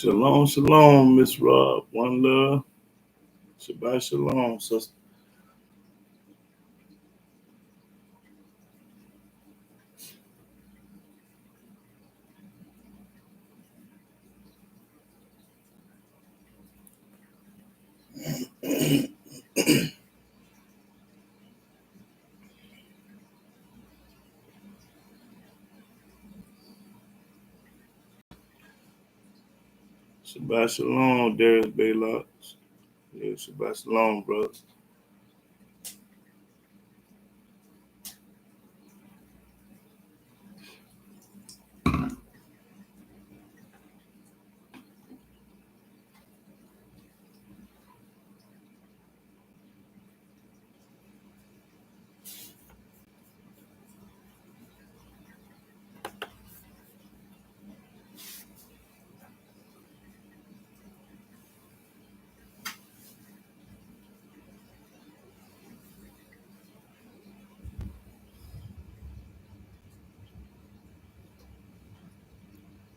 Shalom, shalom, Miss Rob. One love. Shabbat shalom, sister. Shabbat shalom, Darius Baylock. Yeah, Shabbat shalom, brother.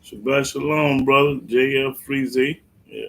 Shabbat shalom, brother. JF Freezy. Yeah.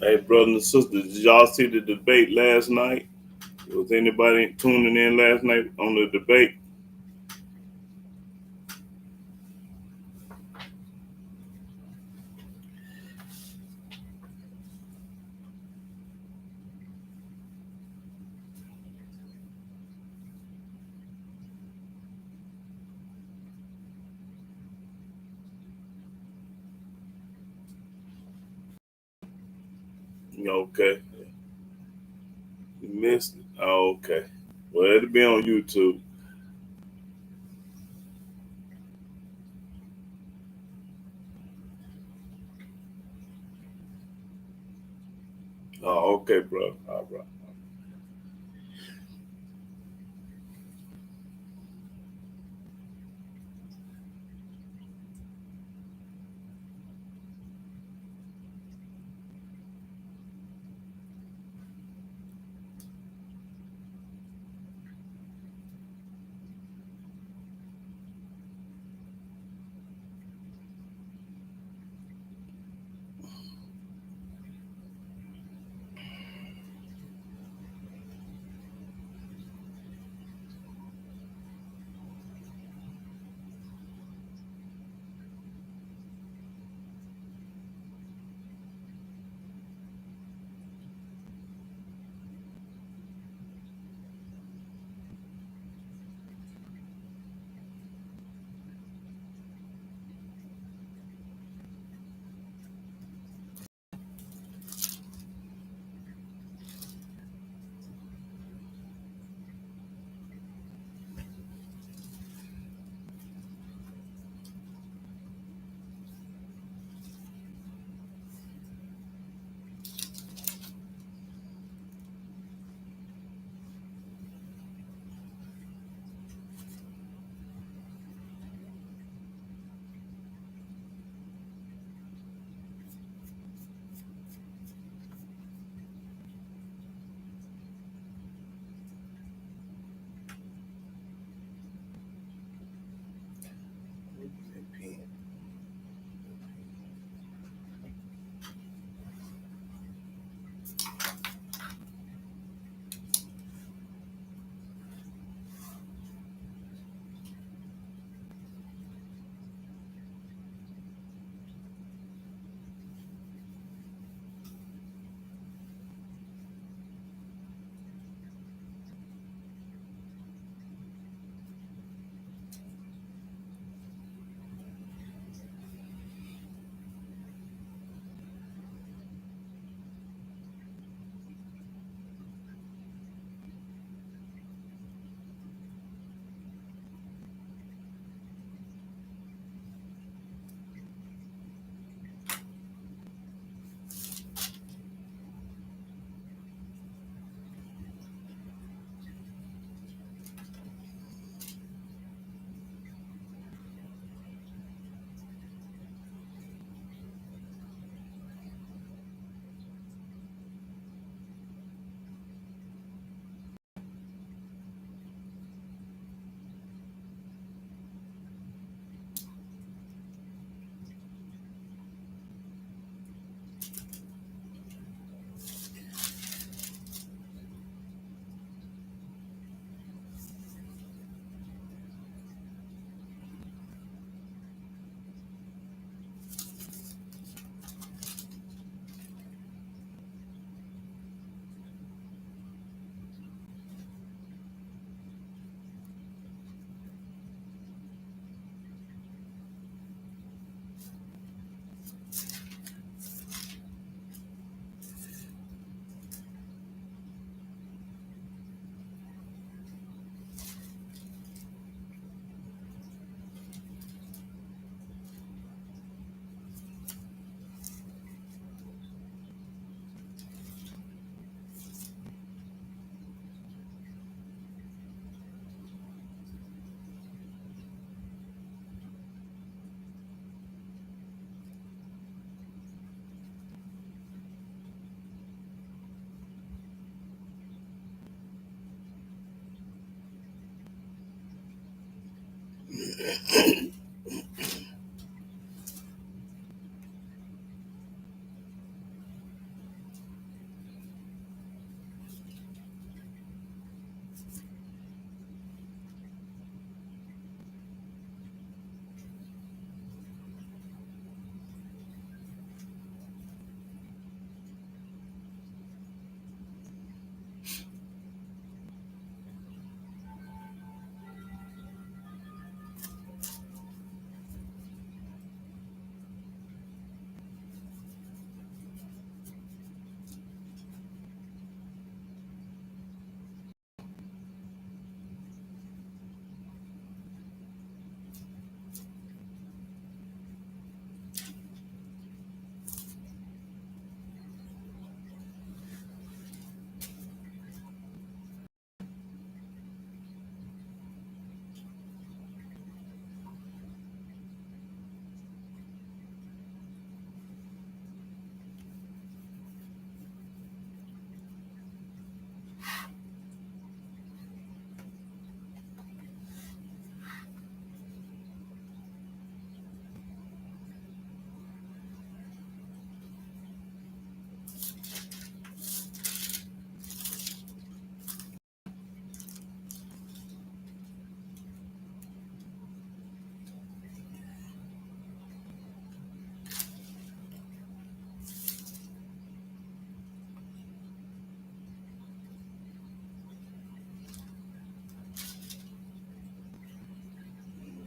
Hey, brothers and sisters, did y'all see the debate last night? Was anybody tuning in last night on the debate? Okay. You missed it? Oh, okay. Well, it'll be on YouTube. Oh, okay, bro. All right. I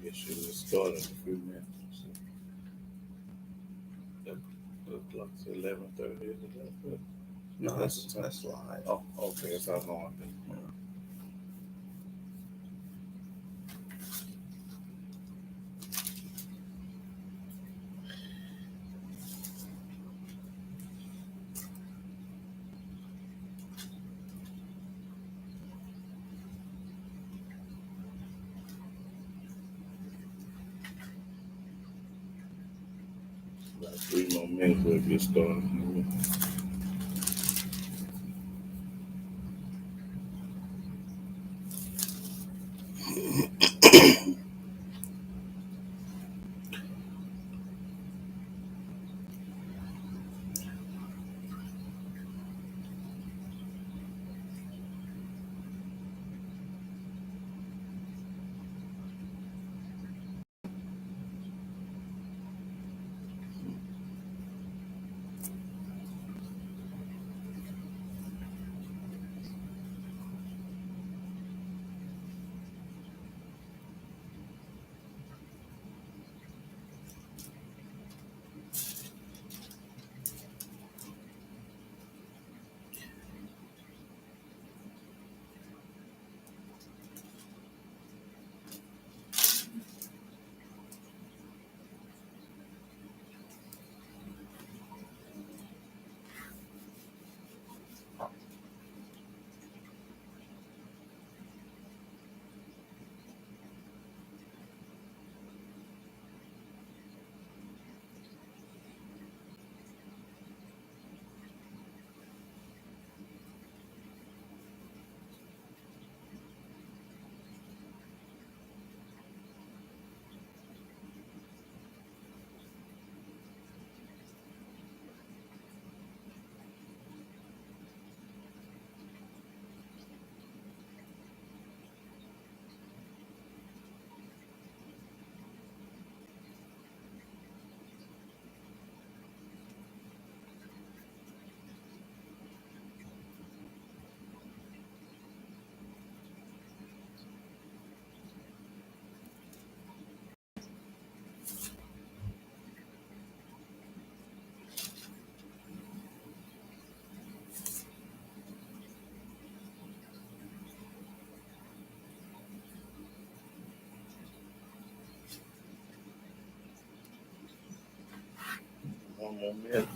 guess you will start in a few minutes. The clock's 11:30. Is it? No, that's live. Oh, okay. That's how long. About 3 more minutes, we'll get started. One more minute.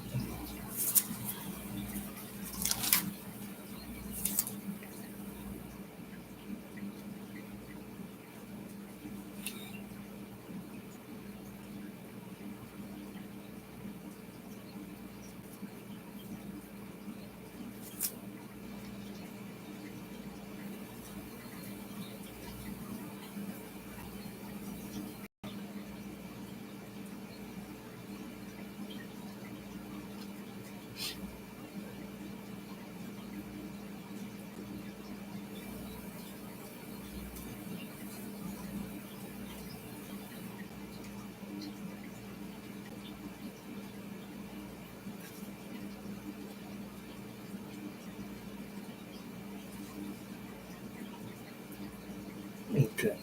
Okay.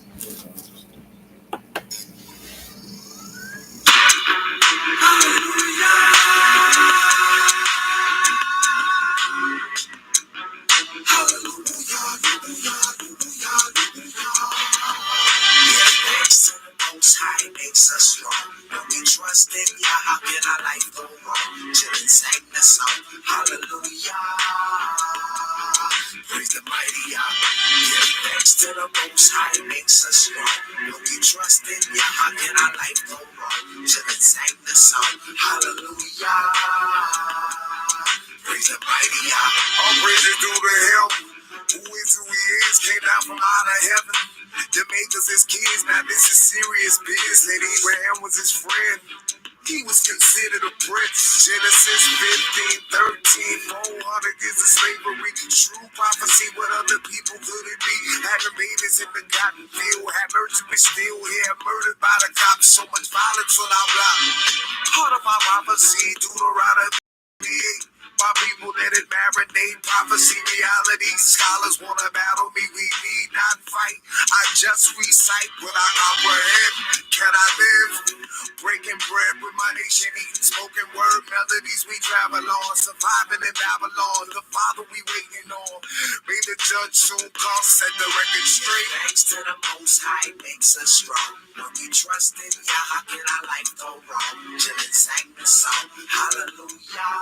Thanks to the Most High makes us strong. When we trust in Yah, how can our life go wrong? Children sang the song, hallelujah. Praise the mighty Yah. Give thanks to the Most High makes us strong. When we trust in Yah, how can our life go wrong? Children sang the song, hallelujah. Praise the mighty Yah. All praises due to Him. Who is who He is, came down from out of heaven to make us His kids. Now this is serious business. And Abraham was his friend. He was considered a prince. Genesis 15:13. 400 years of slavery. True prophecy. What other people could it be? Having babies in the cotton field. Had merged with still here. Murdered by the cops. So much violence on our block. Part of our prophecy. Deuteronomy. My people let it marinate, prophecy, reality. Scholars wanna battle me, we need not fight. I just recite what I comprehend. Can I live? Breaking bread with my nation, eating spoken word melodies we travel on. Surviving in Babylon, the Father we waiting on. May the judge soon come, set the record straight. Thanks to the Most High makes us strong. When we trust in Yah, how can our life go wrong? Chillin' sang the song, hallelujah.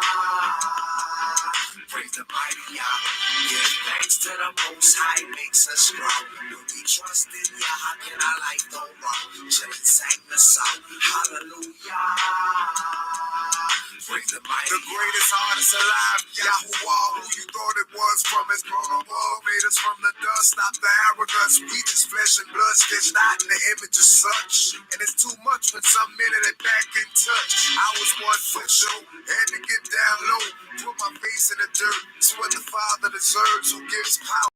Praise the mighty Yah. Give thanks to the Most High makes us strong. When we trust in Yah, how can our life go wrong? Chillin' sang the song, hallelujah. Praise the mighty The greatest artist alive, Yahuwah, who you thought it was from his throne above, made us from the dust, stop the arrogance, we just flesh and blood, sketched out in the image of such. And it's too much when some minute it back in touch. I was 1 foot show, had to get down low, put my face in the dirt, it's what the Father deserves, who gives power.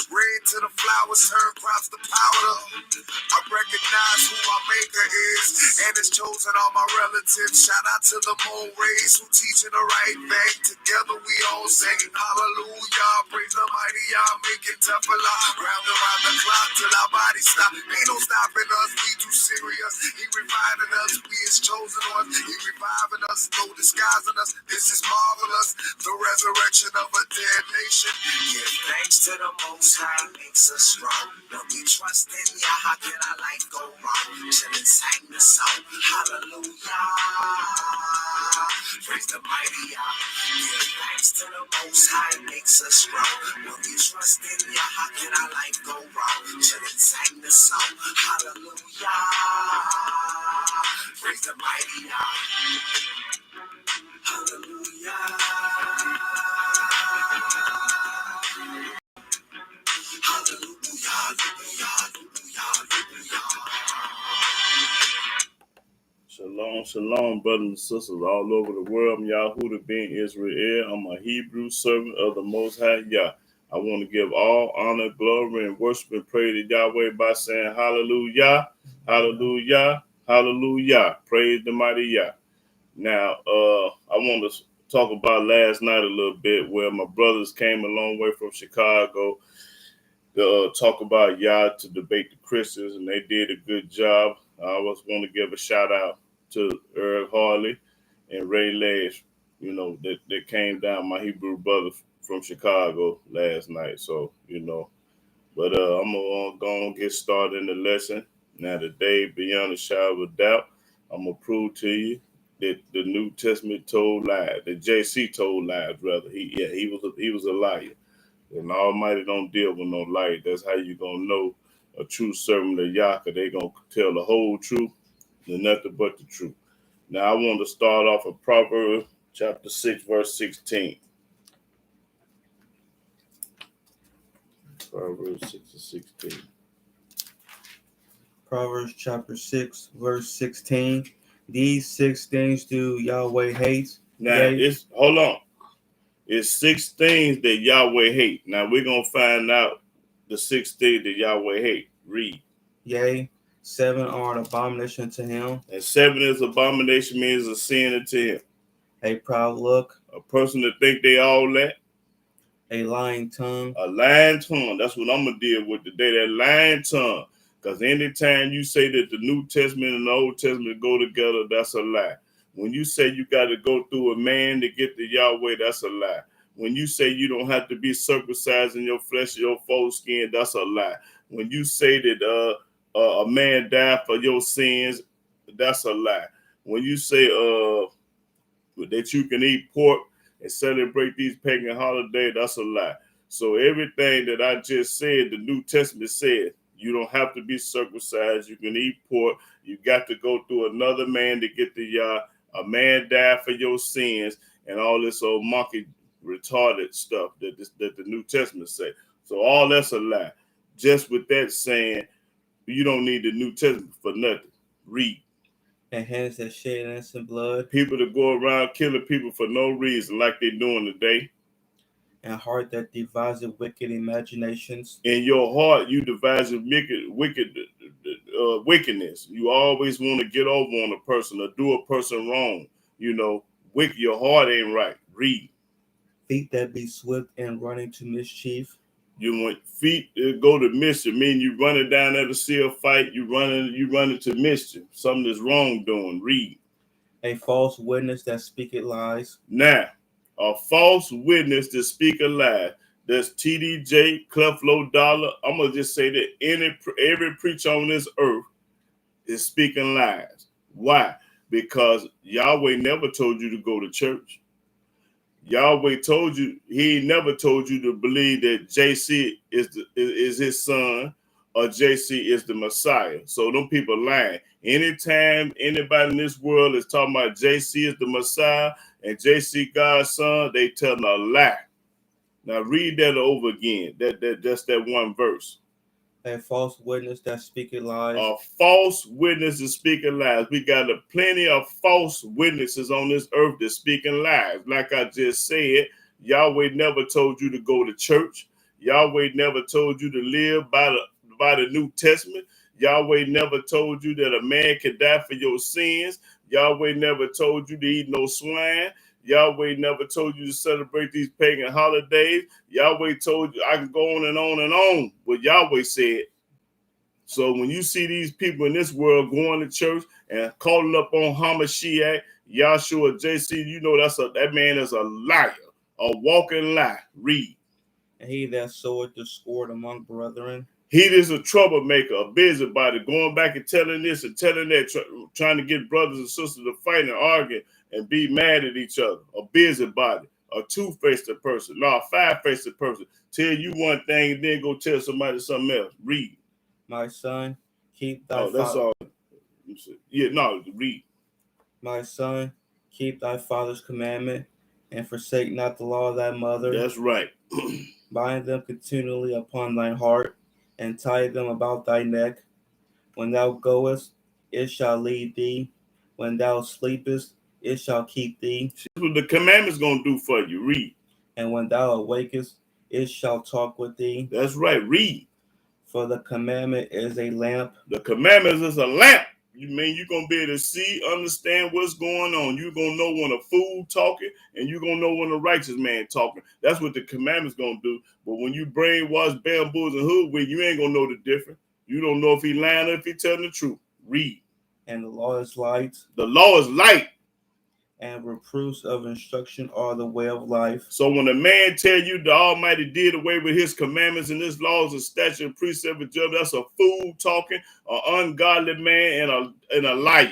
Rain to the flowers, turn crops to powder. I recognize who my maker is, and it's chosen all my relatives. Shout out to the moon rays who teaching the right thing. Together we all sing hallelujah. Praise the mighty Yah, making tough a lot. Round around the clock till our bodies stop. Ain't no stopping us, we too serious. He reviving us, we is chosen ones. He reviving us, no disguising us. This is marvelous, the resurrection of a dead nation. Give thanks to the Most High makes us strong. When we trust in Yah, how can our life go wrong? Chillin' sang the song, hallelujah. Praise the mighty Yah. Give thanks to the Most High makes us strong. When we trust in Yah, how can our life go wrong? Chillin' sang the song, hallelujah. Praise the mighty Yah. Hallelujah. Shalom, shalom, brothers and sisters all over the world. I'm Yahudah ben Israel. I'm a Hebrew servant of the Most High Yah. I want to give all honor, glory, and worship and praise to Yahweh by saying hallelujah, hallelujah, hallelujah. Praise the mighty Yah. Now, I want to talk about last night a little bit where my brothers came a long way from Chicago to talk about Yah, to debate the Christians, and they did a good job. I always want to give a shout out to Eric Harley and Ray Lash, that came down, my Hebrew brother from Chicago last night. So, but I'm going to go and get started in the lesson. Now, today, beyond a shadow of doubt, I'm going to prove to you that the New Testament told lies, that JC told lies, rather. He was a liar. And the Almighty don't deal with no light. That's how you gonna know a true servant of Yah, 'cause they gonna tell the whole truth and nothing but the truth. Now I want to start off with Proverbs chapter 6, verse 16. Proverbs 6 and 16. Proverbs chapter 6, verse 16. These 6 things do Yahweh hate. Now hold on. It's 6 things that Yahweh hate. Now we're gonna find out the 6 things that Yahweh hate. Read. Yea, 7 are an abomination to him. And 7 is abomination, means a sin unto him. A proud look, A person that think they all that. A lying tongue. A lying tongue. That's what I'm going to deal with today, that lying tongue. Because anytime you say that the New Testament and the Old Testament go together, that's a lie. When you say you got to go through a man to get to Yahweh, that's a lie. When you say you don't have to be circumcised in your flesh or your foreskin, that's a lie. When you say that a man died for your sins, that's a lie. When you say that you can eat pork and celebrate these pagan holidays, that's a lie. So everything that I just said, the New Testament said, you don't have to be circumcised. You can eat pork. You got to go through another man to get to Yah. A man died for your sins and all this old monkey retarded stuff that the New Testament say. So all that's a lie. Just with that saying, you don't need the New Testament for nothing. Read. And hands that shed innocent blood. People that go around killing people for no reason like they're doing today. And heart that devises wicked imaginations. In your heart, you devise wickedness. You always want to get over on a person or do a person wrong. You know, your heart ain't right. Read. Feet that be swift and running to mischief. You want feet that go to mischief. Mean you running down there to see a fight. You running to mischief. Something that's wrong doing. Read. A false witness that speaketh lies. Now, a false witness to speak a lie. That's TDJ, Cleflo Dollar. I'm gonna just say that every preacher on this earth is speaking lies. Why? Because Yahweh never told you to go to church. Yahweh told you, he never told you to believe that JC is his son or JC is the Messiah. So them people lying. Anytime anybody in this world is talking about JC is the Messiah and JC God's son, they telling a lie. Now read that over again. That's that one verse. A false witness that speaketh lies. A false witness is speaking lies. We got plenty of false witnesses on this earth that speaking lies. Like I just said, Yahweh never told you to go to church. Yahweh never told you to live by the New Testament. Yahweh never told you that a man could die for your sins. Yahweh never told you to eat no swine. Yahweh never told you to celebrate these pagan holidays. Yahweh told you, I can go on and on and on what Yahweh said. So when you see these people in this world going to church and calling up on Hamashiach, Yahshua, JC, you know that man is a liar, a walking lie. Read. And he that soweth discord among brethren. He is a troublemaker, a busybody, going back and telling this and telling that, trying to get brothers and sisters to fight and argue and be mad at each other. A busybody, a two-faced person, no, a five-faced person. Tell you one thing and then go tell somebody something else. Read. My son, keep thy that's all. Yeah, no, read. My son, keep thy father's commandment and forsake not the law of thy mother. That's right. Bind them continually upon thine heart and tie them about thy neck. When thou goest, it shall lead thee. When thou sleepest, it shall keep thee. That's what the commandment's going to do for you. Read. And when thou awakest, it shall talk with thee. That's right. Read. For the commandment is a lamp. The commandment is a lamp. You mean you're going to be able to see, understand what's going on. You're going to know when a fool talking and you're going to know when a righteous man talking. That's what the commandment's going to do. But when you brainwash bamboos and hoodwink, you ain't going to know the difference. You don't know if he lying or if he telling the truth. Read. And the law is light. The law is light. And reproofs of instruction are the way of life. So when a man tell you the Almighty did away with his commandments and his laws and statute and precept and judgment, that's a fool talking, an ungodly man, and a liar.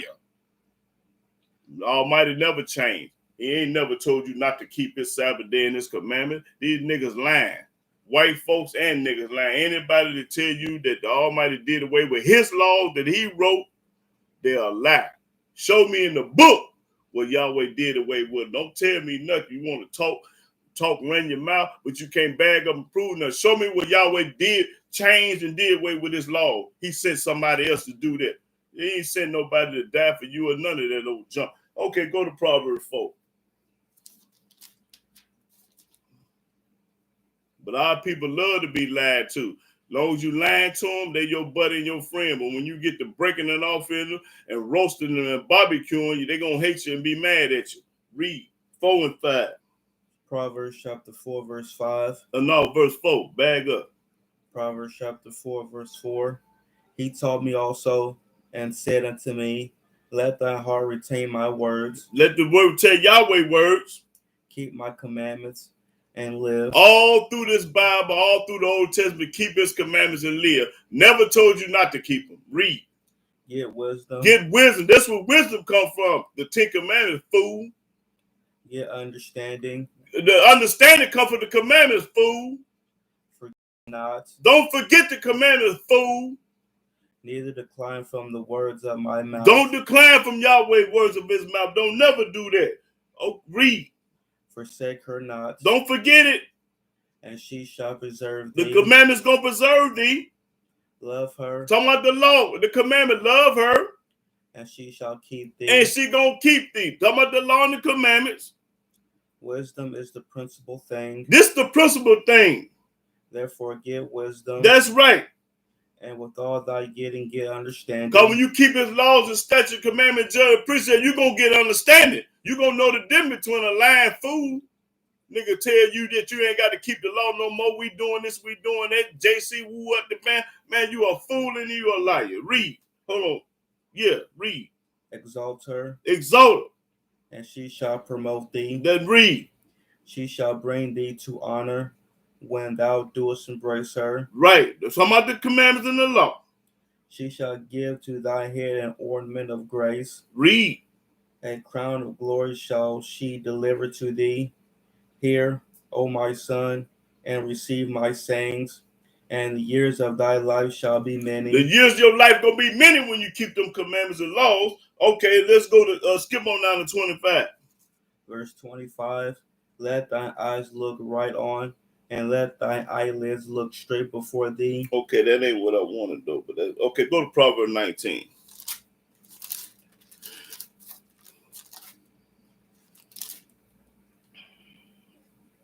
The Almighty never changed. He ain't never told you not to keep his Sabbath day and his commandment. These niggas lying. White folks and niggas lying. Anybody that tell you that the Almighty did away with his laws that he wrote, they're a lie. Show me in the book what Yahweh did away with. Don't tell me nothing. You want to talk, run your mouth, but you can't bag up and prove nothing. Show me what Yahweh did, changed and did away with his law. He sent somebody else to do that. He ain't sent nobody to die for you or none of that old junk. Okay, go to Proverbs 4. But our people love to be lied to. As long as you lying to them, they your buddy and your friend. But when you get to breaking it off in them and roasting them and barbecuing you, they going to hate you and be mad at you. Read 4 and 5. Proverbs chapter 4, verse 5. No, verse 4. Bag up. Proverbs chapter 4, verse 4. He taught me also and said unto me, let thy heart retain my words. Let the word tell Yahweh words. Keep my commandments and live. All through this Bible, all through the Old Testament, keep his commandments and live. Never told you not to keep them. Read. Get wisdom. Get wisdom. That's where wisdom come from. The 10 Commandments, fool. Get understanding. The understanding comes from the commandments, fool. Forget not. Don't forget the commandments, fool. Neither decline from the words of my mouth. Don't decline from Yahweh words of his mouth. Don't never do that. Oh, read. Forsake her not. Don't forget it. And she shall preserve thee. The commandments gonna preserve thee. Love her. Talking about the law, the commandment, love her. And she shall keep thee. And she gonna keep thee. Talking about the law and the commandments. Wisdom is the principal thing. This the principal thing. Therefore get wisdom. That's right. And with all thy getting, get understanding. Because when you keep his laws and statute, commandment, judge, precept, you're going to get understanding. You're going to know the difference between a lying fool. Nigga tell you that you ain't got to keep the law no more. We doing this, we doing that. JC, woo up the man. Man, you a fool and you a liar. Read. Hold on. Yeah, read. Exalt her. Exalt her. And she shall promote thee. Then read. She shall bring thee to honor when thou doest embrace her. Right. That's talking about the commandments and the law. She shall give to thy head an ornament of grace. Read. A crown of glory shall she deliver to thee. Hear, O my son, and receive my sayings, and the years of thy life shall be many. The years of your life gonna be many when you keep them commandments and laws. Okay, let's go to skip on down to 25. Verse 25. Let thine eyes look right on, and let thine eyelids look straight before thee. Okay, that ain't what I wanted though. But okay, go to Proverbs 19.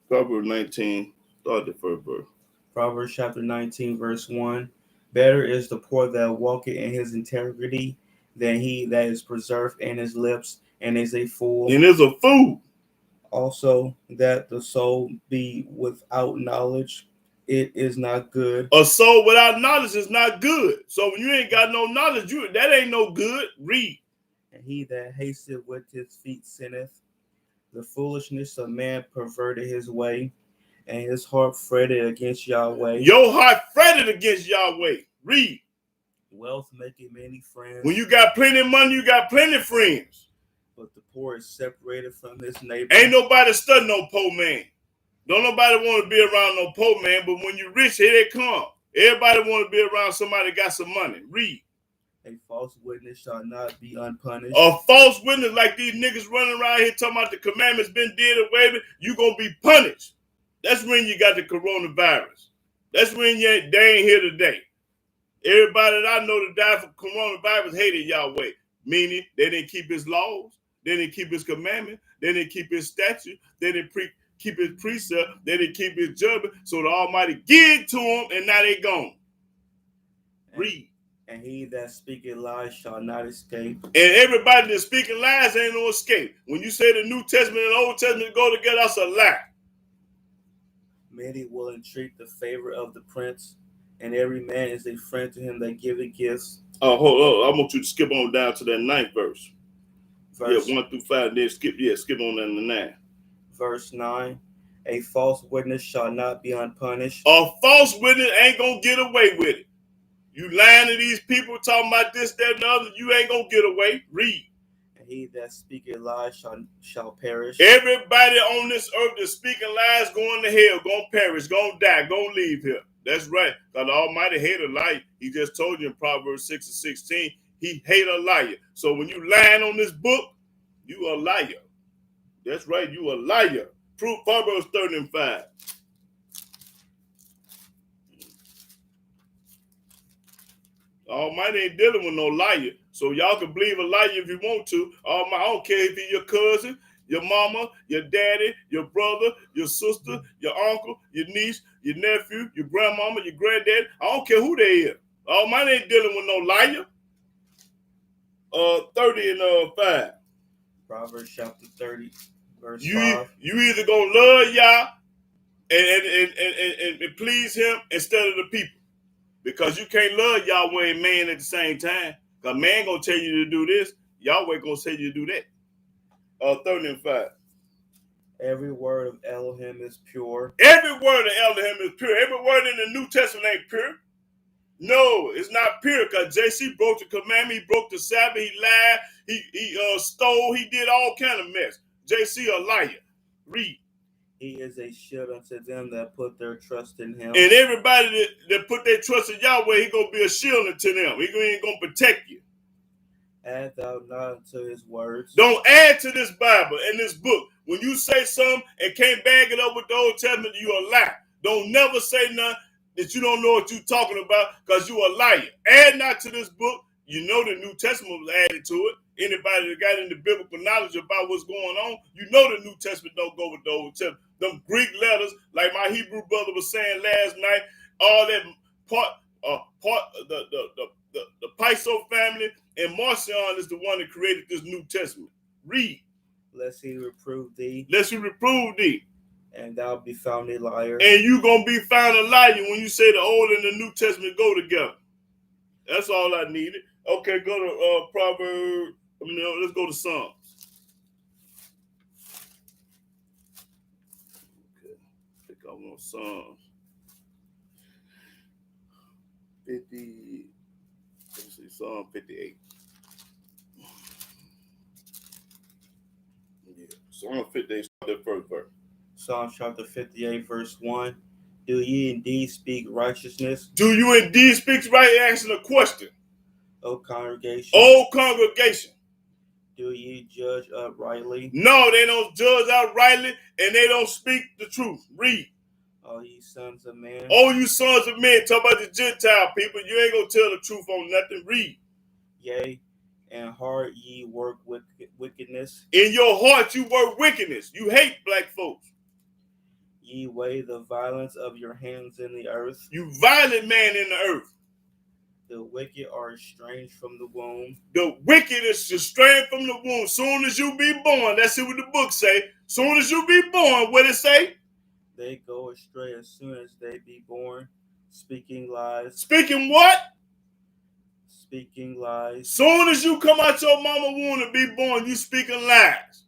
Proverbs 19, start the first verse. Proverbs chapter 19, verse 1. Better is the poor that walketh in his integrity than he that is preserved in his lips and is a fool. And is a fool. Also, that the soul be without knowledge, it is not good. A soul without knowledge is not good. So when you ain't got no knowledge, that ain't no good. Read. And he that hasteth with his feet sinneth. The foolishness of man perverted his way, and his heart fretted against Yahweh. Your heart fretted against Yahweh. Read. Wealth maketh many friends. When you got plenty of money, you got plenty of friends. But the poor is separated from his neighbor. Ain't nobody studying no poor man. Don't nobody want to be around no poor man, but when you rich, here they come. Everybody want to be around somebody that got some money. Read. A false witness shall not be unpunished. A false witness like these niggas running around here talking about the commandments been did away with, you going to be punished. That's when you got the coronavirus. That's when they ain't here today. Everybody that I know that died from coronavirus hated Yahweh, meaning they didn't keep his laws, they didn't keep his commandments, they didn't keep his statutes, they didn't keep his precept, they didn't keep his judgment, so the Almighty gave to them, and now they gone. Read. And he that speaketh lies shall not escape. And everybody that's speaking lies ain't no escape. When you say the New Testament and the Old Testament go together, that's a lie. Many will entreat the favor of the prince, and every man is a friend to him that giveth gifts. Oh, hold on. I want you to skip on down to that 9th verse. Verse 1 through 5, then skip on down to 9. Verse 9. A false witness shall not be unpunished. A false witness ain't gonna get away with it. You lying to these people talking about this, that, and the other, you ain't gonna get away. Read. And he that speaketh lies shall perish. Everybody on this earth that's speaking lies going to hell, gonna perish, gonna die, gonna leave here. That's right. Because the Almighty hate a liar. He just told you in Proverbs 6 and 16, he hate a liar. So when you lying on this book, you a liar. That's right, you a liar. Proof Proverbs 30 and 5. Almighty ain't dealing with no liar. So y'all can believe a liar if you want to. I don't care if he's your cousin, your mama, your daddy, your brother, your sister, your uncle, your niece, your nephew, your grandmama, your granddaddy. I don't care who they is. Almighty ain't dealing with no liar. 30 and 5. Proverbs chapter 30, Verse You 5. either gonna love Yah and please him instead of the people. Because you can't love Yahweh and man at the same time. Because man gonna tell you to do this, Yahweh gonna tell you to do that. 30 and 5. Every word of Elohim is pure. Every word of Elohim is pure. Every word in the New Testament ain't pure. No, it's not pure because JC broke the commandment, he broke the Sabbath, he lied, he stole, he did all kind of mess. JC a liar. Read. He is a shield unto them that put their trust in him. And everybody that put their trust in Yahweh, he gonna be a shield unto them. He ain't gonna protect you. Add thou not unto his words. Don't add to this Bible and this book. When you say something and can't bag it up with the Old Testament, you a liar. Don't never say nothing that you don't know what you're talking about because you a liar. Add not to this book. You know the New Testament was added to it. Anybody that got into biblical knowledge about what's going on, you know the New Testament don't go with the Old Testament. Them Greek letters, like my Hebrew brother was saying last night, all that the Piso family and Marcion is the one that created this New Testament. Read. Lest he reprove thee. Lest he reprove thee. And thou be found a liar. And you gonna be found a liar when you say the Old and the New Testament go together. That's all I needed. Okay, go to Proverbs. Let's go to Psalms. Okay, I think I want Psalms 50. Let's see, Psalm 58. Yeah, Psalm 58. Start that first verse. Psalm chapter 58, verse 1. Do ye indeed speak righteousness? Do you indeed speak right? Asking a question. O congregation. O congregation. Do ye judge uprightly? No, they don't judge uprightly, and they don't speak the truth. Read. O ye sons of men. Oh, you sons of men. Talk about the Gentile people. You ain't gonna tell the truth on nothing. Read. Yea, in heart ye work wickedness. In your heart you work wickedness. You hate black folks. Ye weigh the violence of your hands in the earth. You violent man in the earth. The wicked are estranged from the womb. The wicked is estranged from the womb. Soon as you be born, that's what the book say. Soon as you be born, what it say? They go astray as soon as they be born, speaking lies. Speaking what? Speaking lies. Soon as you come out your mama womb to be born, you speaking lies.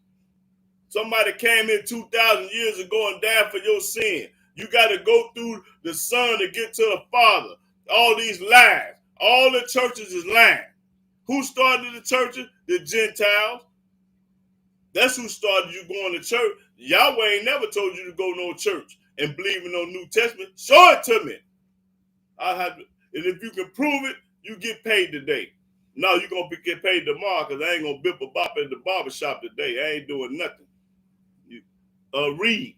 Somebody came in 2,000 years ago and died for your sin. You got to go through the Son to get to the Father. All these lies. All the churches is lying. Who started the churches? The Gentiles. That's who started you going to church. Yahweh ain't never told you to go no church and believe in no New Testament. Show it to me. And if you can prove it, you get paid today. No, you're going to get paid tomorrow because I ain't going to bip a bop at the barbershop today. I ain't doing nothing. Read.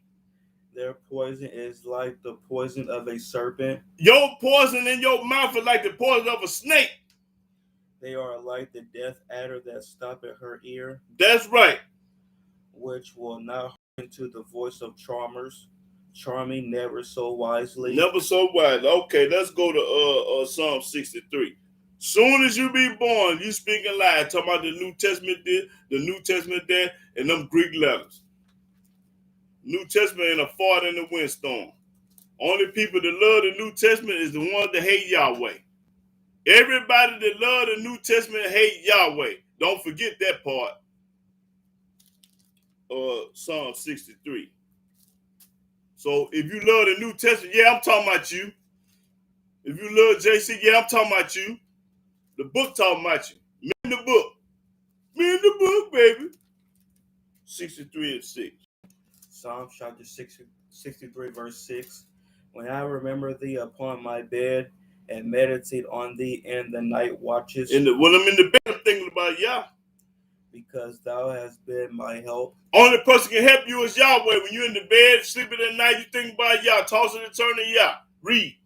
Their poison is like the poison of a serpent. Your poison in your mouth is like the poison of a snake. They are like the death adder that stoppeth her ear. That's right. Which will not hearken to the voice of charmers, charming never so wisely. Never so wise. Okay, let's go to Psalm 63. Soon as you be born, you speaking lies. Talking about the New Testament this, the New Testament that, and them Greek letters. New Testament ain't a fart in the windstorm. Only people that love the New Testament is the ones that hate Yahweh. Everybody that love the New Testament hate Yahweh. Don't forget that part. Psalm 63. So if you love the New Testament, yeah, I'm talking about you. If you love JC, yeah, I'm talking about you. The book talking about you. Me in the book. Me in the book, baby. 63 and 6. Psalm chapter 63, verse 6. When I remember thee upon my bed and meditate on thee in the night watches. When I'm in the bed, I'm thinking about Yah. Because thou hast been my help. Only person can help you is Yahweh. When you're in the bed, sleeping at night, you think about Yah, tossing and turning Yah. Read.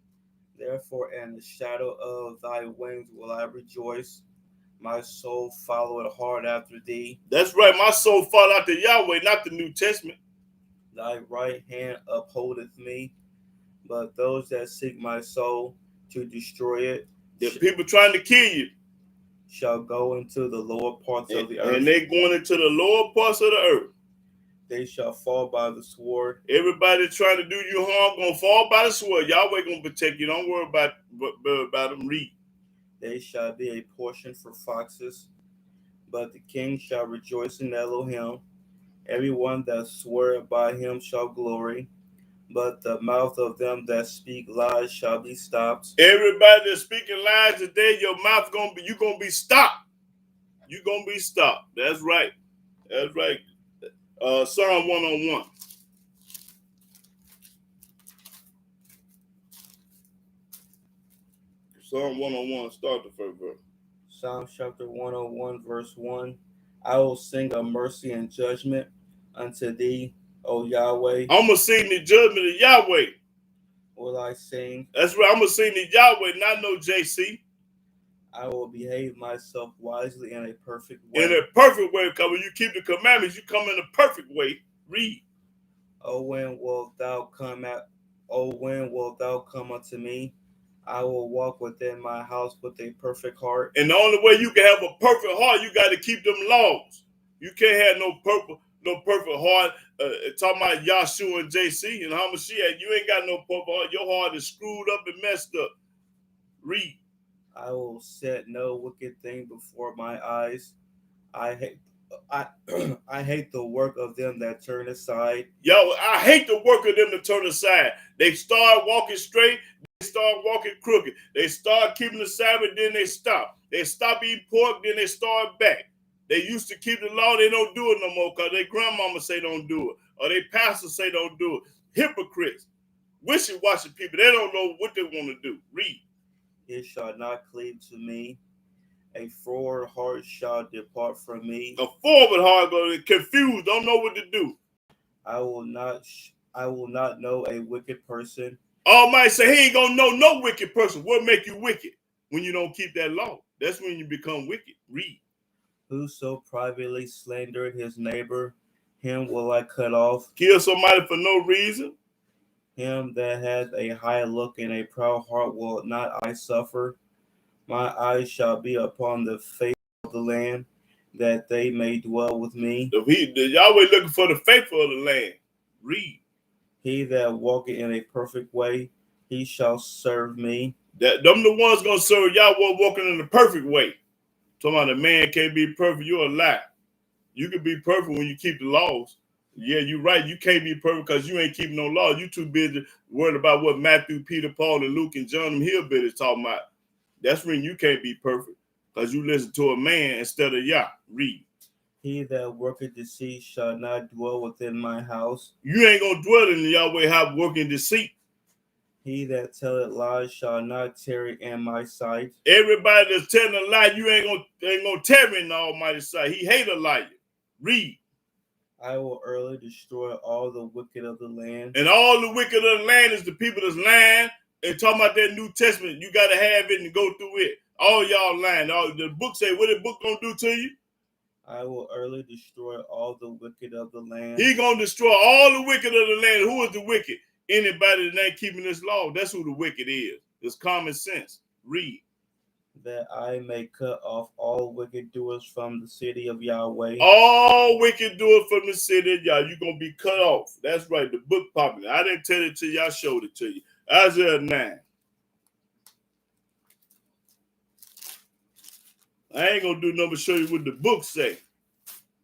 Therefore, in the shadow of thy wings will I rejoice. My soul followeth hard after thee. That's right. My soul fall after Yahweh, not the New Testament. Thy right hand upholdeth me. But those that seek my soul to destroy it, the people trying to kill you, shall go into the lower parts of the earth. And they going into the lower parts of the earth. they shall fall by the sword. Everybody trying to do you harm gonna fall by the sword. Yahweh gonna protect you. Don't worry about them. Read. They shall be a portion for foxes, but the king shall rejoice in Elohim. Everyone that sweareth by him shall glory, but the mouth of them that speak lies shall be stopped. Everybody that's speaking lies today, your mouth you gonna be stopped. You gonna be stopped. That's right. That's right. Psalm 101. Psalm 101, start the first verse. Psalm chapter 101, verse 1. I will sing of mercy and judgment unto thee, O Yahweh. I'm gonna sing the judgment of Yahweh. Will I sing? That's right. I'm gonna sing the Yahweh, not no JC. I will behave myself wisely in a perfect way. In a perfect way, because when you keep the commandments, you come in a perfect way. Read. O when wilt thou come unto me? I will walk within my house with a perfect heart. And the only way you can have a perfect heart, you got to keep them laws. You can't have no perfect heart. Talking about Yahshua and JC and Hamashiach, you ain't got no perfect heart. Your heart is screwed up and messed up. Read. I will set no wicked thing before my eyes. I hate the work of them that turn aside. Yo, I hate the work of them to turn aside. They start walking straight, they start walking crooked. They start keeping the Sabbath, then they stop. They stop eating pork, then they start back. They used to keep the law, they don't do it no more because their grandmama say don't do it, or their pastor say don't do it. Hypocrites, wishy-washy people, they don't know what they want to do. Read. It shall not cleave to me. A forward heart shall depart from me. A forward heart go confused, don't know what to do. I will not know a wicked person. Almighty say he ain't gonna know no wicked person. What make you wicked? When you don't keep that law. That's when you become wicked. Read. Whoso privately slandered his neighbor, him will I cut off. Kill somebody for no reason. Him that hath a high look and a proud heart will not I suffer. My eyes shall be upon the face of the land, that they may dwell with me. The Yahweh looking for the faithful of the land. Read. He that walketh in a perfect way, he shall serve me. Them the ones gonna serve Yahweh walking in the perfect way. Talking about the man can't be perfect, you're a lie. You can be perfect when you keep the laws. Yeah, you're right. You can't be perfect because you ain't keeping no laws. You too busy worried about what Matthew, Peter, Paul, and Luke and John and hillbillies talking about. That's when you can't be perfect because you listen to a man instead of Yah. Read. He that worketh deceit shall not dwell within my house. You ain't gonna dwell in the Yahweh house working deceit. He that telleth lies shall not tarry in my sight. Everybody that's telling a lie, you ain't gonna tarry in the Almighty sight. He hate a liar. Read. I will early destroy all the wicked of the land. And all the wicked of the land is the people that's lying and talking about that New Testament. You got to have it and go through it. All y'all lying. The book say, what the book gonna do to you? I will early destroy all the wicked of the land. He gonna destroy all the wicked of the land. Who is the wicked? Anybody that ain't keeping this law. That's who the wicked is. It's common sense. Read. That I may cut off all wicked doers from the city of Yahweh. All wicked doers from the city of Yahweh. You're going to be cut off. That's right. The book popular. I didn't tell it to you. I showed it to you. Isaiah 9. I ain't going to do nothing but show you what the book say.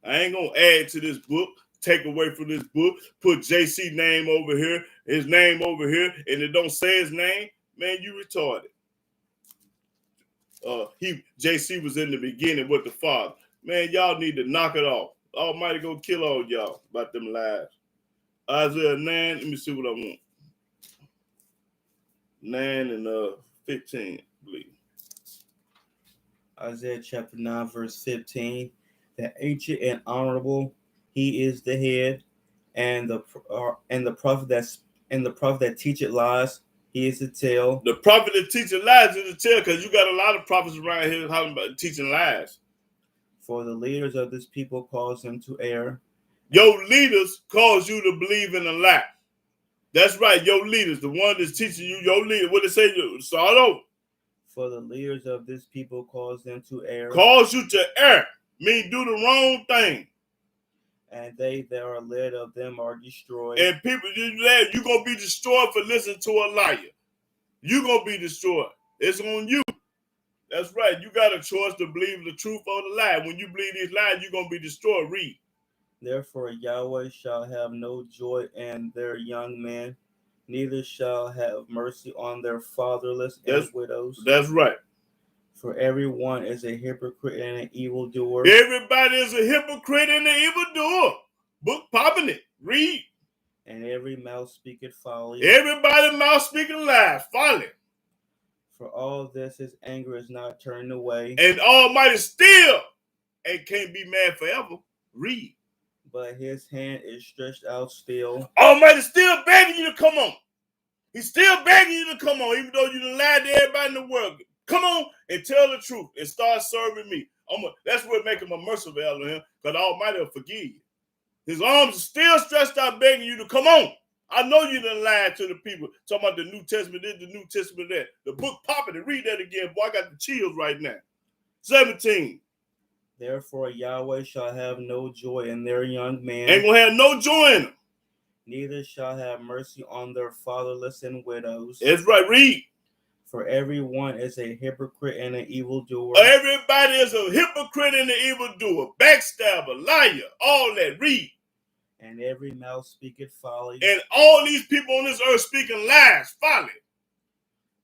I ain't going to add to this book, take away from this book, put JC name over here, his name over here, and it don't say his name. Man, you retarded. JC was in the beginning with the Father. Man, y'all need to knock it off. Almighty go kill all y'all about them lies. Isaiah 9, let me see what I want. 9 and 15, please. Isaiah chapter 9, verse 15. The ancient and honorable, he is the head, and the prophet that teacheth lies, he is the tail. The prophet that teaching lies is the tail, because you got a lot of prophets around here talking about teaching lies. For the leaders of this people cause them to err. Your leaders cause you to believe in a lie. That's right, your leaders, the one that's teaching you, your leader. What they say? Start over. For the leaders of this people cause them to err. Cause you to err. Mean do the wrong thing. and they that are led of them are destroyed. And people, you're going to be destroyed for listening to a liar. You're going to be destroyed. It's on you. That's right. You got a choice to believe the truth or the lie. When you believe these lies, you're going to be destroyed. Read. Therefore Yahweh shall have no joy in their young men, neither shall have mercy on their fatherless and widows. That's right. For everyone is a hypocrite and an evildoer. Everybody is a hypocrite and an evildoer. Book popping it. Read. And every mouth speaketh folly. Everybody mouth speaking lies. Folly. For all this his anger is not turned away. And Almighty still and can't be mad forever. Read. But his hand is stretched out still. Almighty still begging you to come on. He's still begging you to come on, even though you done lied to everybody in the world. Come on and tell the truth and start serving me. That's what make him a merciful Elohim, because the Almighty will forgive you. His arms are still stretched out begging you to come on. I know you done lied to the people. Talking about the New Testament this, the New Testament that. The book popping and read that again. Boy, I got the chills right now. 17. Therefore Yahweh shall have no joy in their young men. Ain't gonna have no joy in them. Neither shall have mercy on their fatherless and widows. That's right. Read. For everyone is a hypocrite and an evildoer. Everybody is a hypocrite and an evildoer, backstabber, liar, all that. Read. And every mouth speaketh folly. And all these people on this earth speaking lies, folly.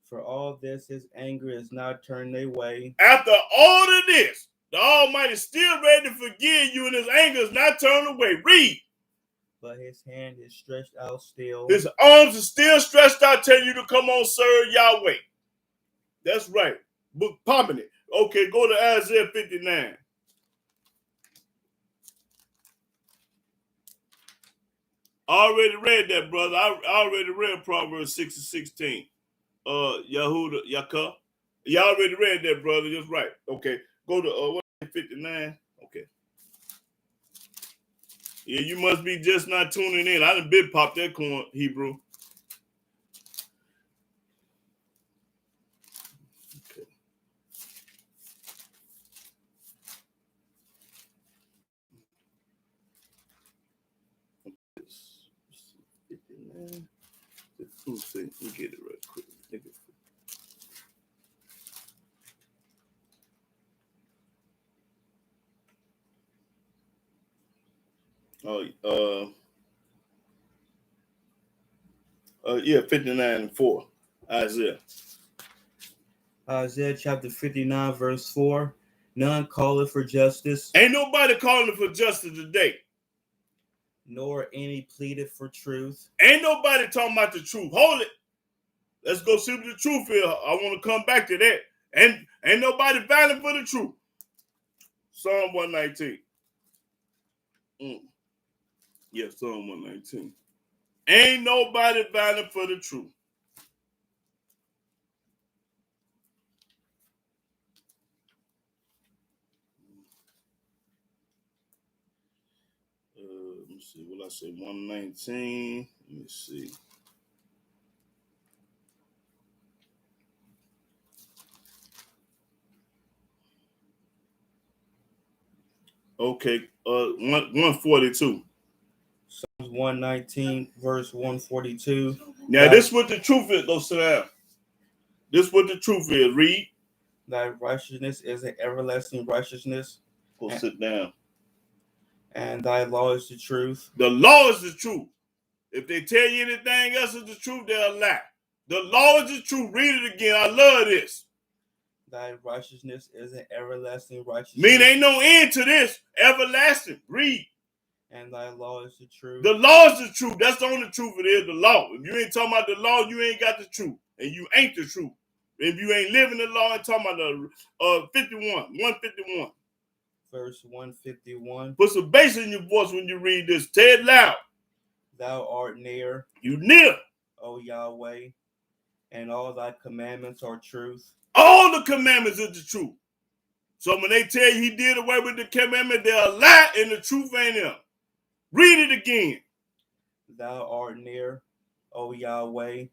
For all this his anger is not turned away. After all of this, the Almighty is still ready to forgive you, and his anger is not turned away. Read. But his hand is stretched out still. His arms are still stretched out, telling you to come on, serve Yahweh. That's right. Book popping it. Okay, go to Isaiah 59. I already read that, brother. I already read Proverbs 6 and 16. Yahuda, Yakah. You already read that, brother. That's right. Okay. Go to 59. Okay. Yeah, you must be just not tuning in. I done been popped that corn, Hebrew. Okay. Let's see. Let me get it right quick. Yeah, 59 and 4. Isaiah. Isaiah chapter 59, verse 4. None calleth for justice. Ain't nobody calling for justice today. Nor any pleaded for truth. Ain't nobody talking about the truth. Hold it. Let's go see what the truth is. I want to come back to that. And ain't nobody fighting for the truth. Psalm 119. Yeah, Psalm 119. Ain't nobody fighting for the truth. Let me see. What I say? 119. Let me see. Okay. 142. Psalms 119, verse 142. Now, this what the truth is. Go sit down. This what the truth is. Read. Thy righteousness is an everlasting righteousness. Go sit down. And thy law is the truth. The law is the truth. If they tell you anything else is the truth, they'll lie. The law is the truth. Read it again. I love this. Thy righteousness is an everlasting righteousness. Mean ain't no end to this. Everlasting. Read. And thy law is the truth. The law is the truth. That's the only truth it is, the law. If you ain't talking about the law, you ain't got the truth. And you ain't the truth. If you ain't living the law and talking about the 151. Verse 151. Put some bass in your voice when you read this. Say it loud. Thou art near. You near. O Yahweh, and all thy commandments are truth. All the commandments is the truth. So when they tell you he did away with the commandment, they're a lie and the truth ain't them. Read it again. Thou art near, O Yahweh,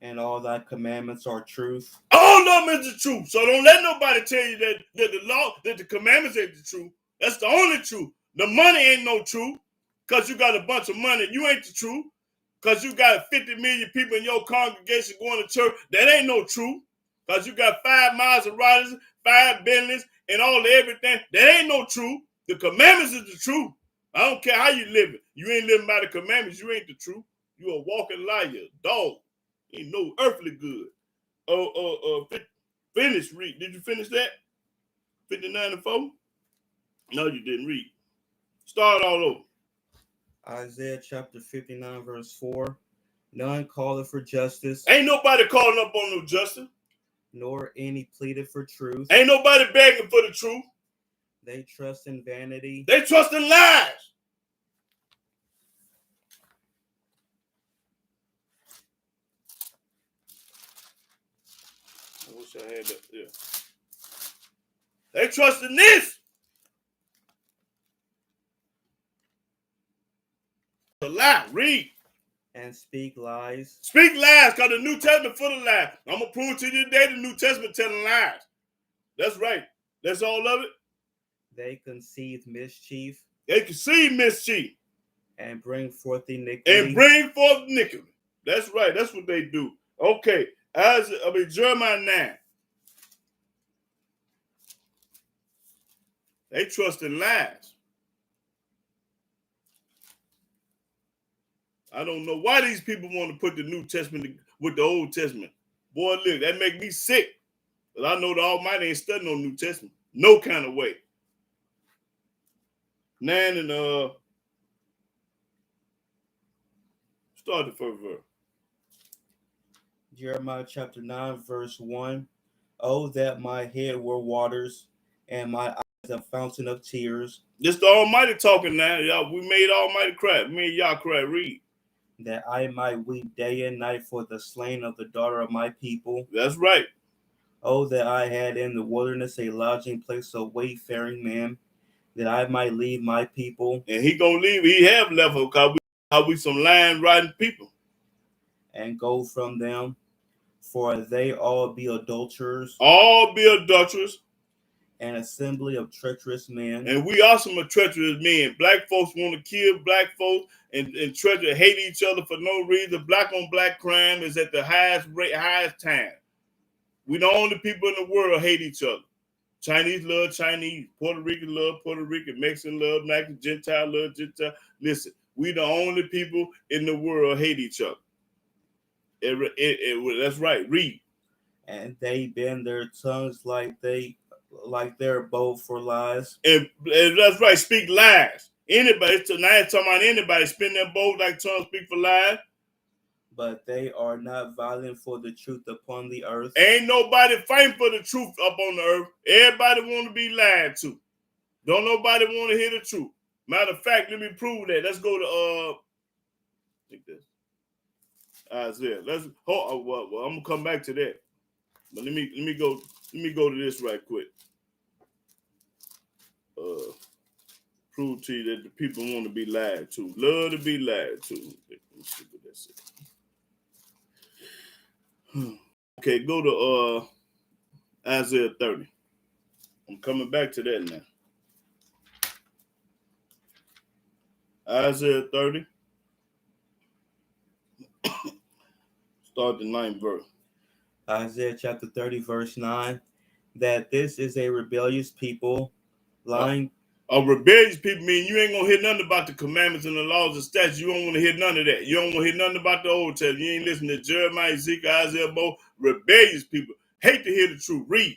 and all thy commandments are truth. All of them is the truth. So don't let nobody tell you that the law, that the commandments ain't the truth. That's the only truth. The money ain't no truth. because you got a bunch of money. You ain't the truth. Because you got 50 million people in your congregation going to church. That ain't no truth. Because you got 5 Maseratis, 5 Bentleys, and all the everything. That ain't no truth. The commandments is the truth. I don't care how you live it. You ain't living by the commandments. You ain't the truth. You a walking liar, dog. Ain't no earthly good. Finish, read. Did you finish that? 59 and 4? No, you didn't read. Start all over. Isaiah chapter 59, verse 4. None calleth for justice, Ain't nobody calling up on no justice. nor any pleaded for truth. Ain't nobody begging for the truth. They trust in vanity. They trust in lies. I wish I had that. Yeah. They trust in this. A lie. Read. And speak lies. Speak lies, because the New Testament full of lies. I'm going to prove to you today the New Testament telling lies. That's right. That's all of it. They conceive mischief. They conceive mischief. And bring forth iniquity. That's right. That's what they do. Okay. Jeremiah 9. They trust in lies. I don't know why these people want to put the New Testament with the Old Testament. Boy, look, that make me sick. But I know the Almighty ain't studying no New Testament. No kind of way. 9 and start the first verse. Jeremiah chapter 9, verse 1. Oh, that my head were waters, and my eyes a fountain of tears. This the Almighty talking now. Y'all, we made Almighty cry. Me and y'all cry. Read. That I might weep day and night for the slain of the daughter of my people. That's right. Oh, that I had in the wilderness a lodging place of wayfaring man, that I might leave my people. And he gonna leave. He have left her because we some lion riding people. And go from them, for they all be adulterers. All be adulterers. An assembly of treacherous men. And we are some treacherous men. Black folks want to kill black folks and treacherous, hate each other for no reason. Black on black crime is at the highest rate, highest time. We the only people in the world hate each other. Chinese love Chinese, Puerto Rican love Puerto Rican, Mexican love Mexican, Gentile love Gentile. Listen, we the only people in the world hate each other. That's right. Read. And they bend their tongues like they're bold for lies. And that's right. Speak lies. Anybody tonight talking about anybody spin their bold like tongue speak for lies. But they are not violent for the truth upon the earth. Ain't nobody fighting for the truth up on the earth. Everybody want to be lied to. Don't nobody want to hear the truth. Matter of fact, let me prove that. Let's go to I think that's Isaiah. Well, I'm gonna come back to that. But let me go to this right quick. Prove to you that the people want to be lied to. Love to be lied to. Let me see what that says. Okay, go to Isaiah 30. I'm coming back to that now. Isaiah 30. Start the 9th verse. Isaiah chapter 30, verse 9. That this is a rebellious people, lying. A rebellious people mean you ain't gonna hear nothing about the commandments and the laws and statutes. You don't want to hear none of that. You don't want to hear nothing about the Old Testament. You ain't listening to Jeremiah, Ezekiel, Isaiah, both rebellious people. Hate to hear the truth. Read.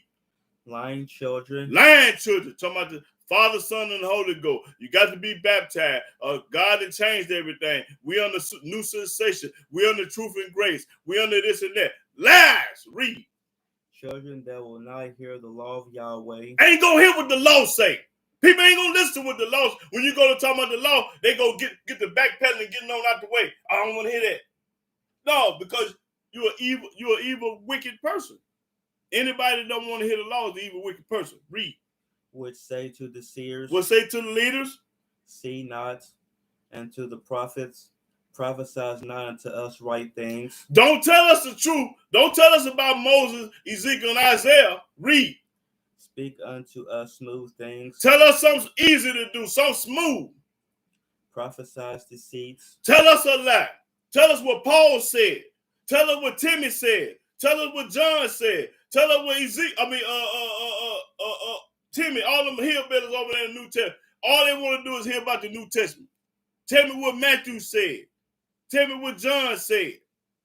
Lying children. Lying children. Talking about the Father, Son, and the Holy Ghost. You got to be baptized. God has changed everything. We on the new sensation. We on the truth and grace. We under this and that. Lies. Read. Children that will not hear the law of Yahweh. Ain't gonna hear what the law say. People ain't gonna listen to what the law. When you go to talk about the law, they go get the backpedaling and getting on out the way. I don't want to hear that. No, because you're an evil, wicked person. Anybody that don't want to hear the law is an evil, wicked person. Read. Which say to the seers. What say to the leaders? See not, and to the prophets, prophesy not unto us right things. Don't tell us the truth. Don't tell us about Moses, Ezekiel, and Isaiah. Read. Speak unto us smooth things. Tell us something easy to do, something smooth. prophesies deceits. Tell us a lie. Tell us what Paul said. Tell us what Timmy said. Tell us what John said. Tell us what Timmy, all them hillbillies over there in the New Testament. All they want to do is hear about the New Testament. Tell me what Matthew said. Tell me what John said.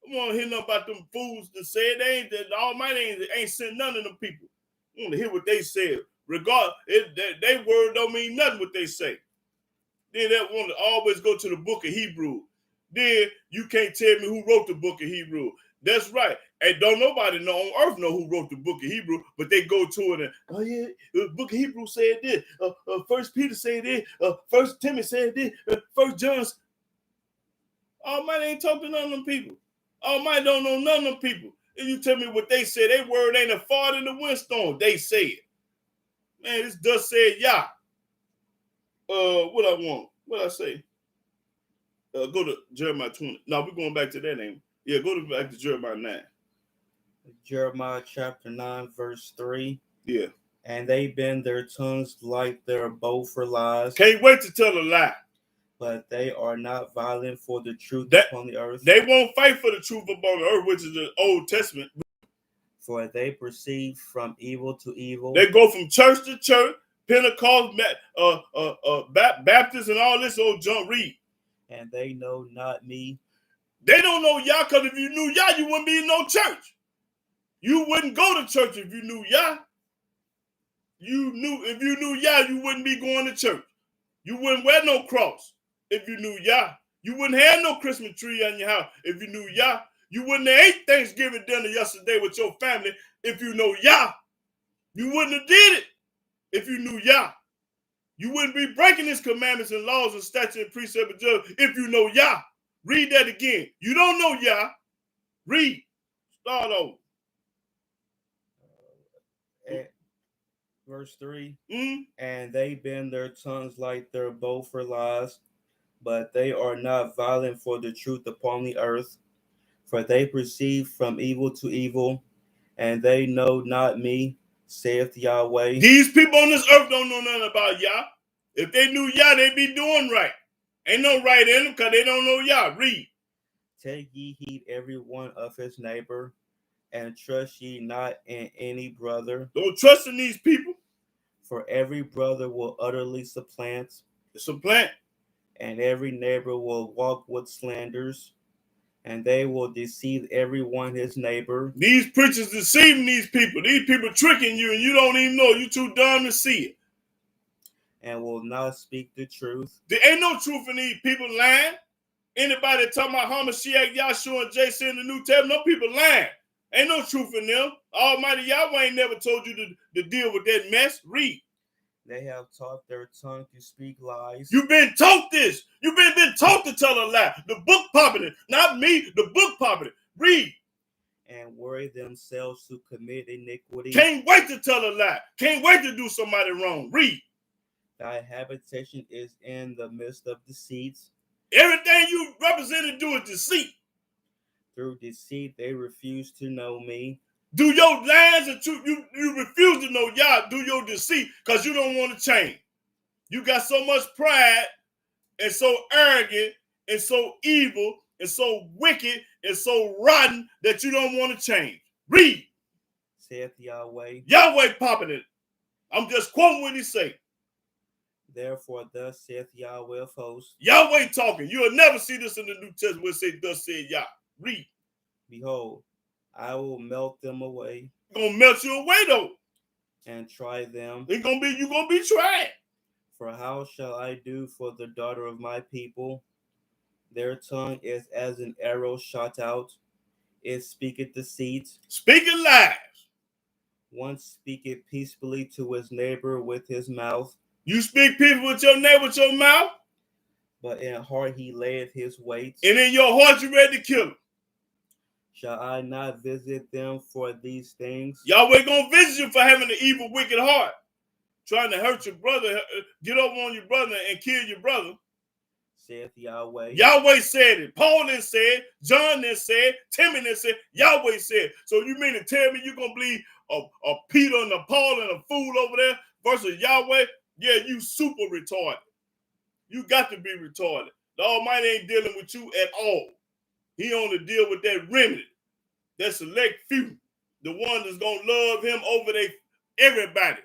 I want to hear nothing about them fools that said the Almighty ain't sent none of them people. I want to hear what they said. They word don't mean nothing what they say. Then they want to always go to the book of Hebrew. Then you can't tell me who wrote the book of Hebrew. That's right. And don't nobody on earth know who wrote the book of Hebrew, but they go to it and, oh yeah, the book of Hebrew said this. First Peter said this. First Timothy said this. First John. Almighty ain't talking to none of them people. Almighty don't know none of them people. And you tell me what they said. Their word ain't a fart in the windstorm. They say it. Man, this does say Yah. What I want? What I say? Go to Jeremiah 20. No, we're going back to that name. Yeah, back to Jeremiah 9. Jeremiah chapter 9, verse 3. Yeah. And they bend their tongues like their bow for lies. Can't wait to tell a lie. But they are not violent for the truth upon the earth. They won't fight for the truth upon the earth, which is the Old Testament. For they proceed from evil to evil. They go from church to church, Pentecost, Baptist, and all this old junk read. And they know not me. They don't know Yah, because if you knew Yah, you wouldn't be in no church. You wouldn't go to church if you knew Yah. If you knew Yah, you wouldn't be going to church. You wouldn't wear no cross if you knew Yah. You wouldn't have no Christmas tree on your house if you knew Yah. You wouldn't have ate Thanksgiving dinner yesterday with your family if you know Yah. You wouldn't have did it if you knew Yah. You wouldn't be breaking his commandments and laws and statutes and precepts and judgments if you know Yah. Read that again. You don't know Yah. Read. Start over. Verse 3. Mm-hmm. And they bend their tongues like their bow for lies, but they are not violent for the truth upon the earth. For they proceed from evil to evil, and they know not me, saith Yahweh. These people on this earth don't know nothing about Yah. If they knew Yah, they'd be doing right. Ain't no right in them because they don't know Yah. Read. Take ye heed every one of his neighbor, and trust ye not in any brother. Don't trust in these people. For every brother will utterly supplant. Supplant. And every neighbor will walk with slanders, and they will deceive everyone his neighbor. These preachers deceiving these people. These people tricking you, and you don't even know. You too dumb to see it. And will not speak the truth. There ain't no truth in these people lying. Anybody talking about Hamashiach, Yahshua, and JC in the New Testament, no people lying. Ain't no truth in them. Almighty Yahweh ain't never told you to deal with that mess. Read. They have taught their tongue to speak lies. You've been taught this. You've been taught to tell a lie. The book popping it. Not me. The book popping it. Read. And worry themselves to commit iniquity. Can't wait to tell a lie. Can't wait to do somebody wrong. Read. Thy habitation is in the midst of deceits. Everything you represent and do is deceit. Through deceit they refuse to know me. Do your lies and truth. You refuse to know Yah. Do your deceit because you don't want to change. You got so much pride and so arrogant and so evil and so wicked and so rotten that you don't want to change. Read. Saith Yahweh. Yahweh popping it. I'm just quoting what he say. Therefore, thus saith Yahweh of hosts. Yahweh talking. You'll never see this in the New Testament where it say, thus said Yah. Read. Behold, I will melt them away. Gonna melt you away though. And try them. You're gonna be tried. For how shall I do for the daughter of my people? Their tongue is as an arrow shot out. It speaketh deceit. Speaking lies. One speaketh peaceably to his neighbor with his mouth. You speak people with your neighbor with your mouth. But in heart he layeth his weight. And in your heart you ready to kill him. Shall I not visit them for these things? Yahweh gonna visit you for having an evil, wicked heart. Trying to hurt your brother, get over on your brother and kill your brother. Saith Yahweh. Yahweh said it. Paul then said, John then said, Timothy then said, Yahweh said. So you mean to tell me you're gonna believe a Peter and a Paul and a fool over there versus Yahweh? Yeah, you super retarded. You got to be retarded. The Almighty ain't dealing with you at all. He only deal with that remnant, that select few, the one that's gonna love him over everybody.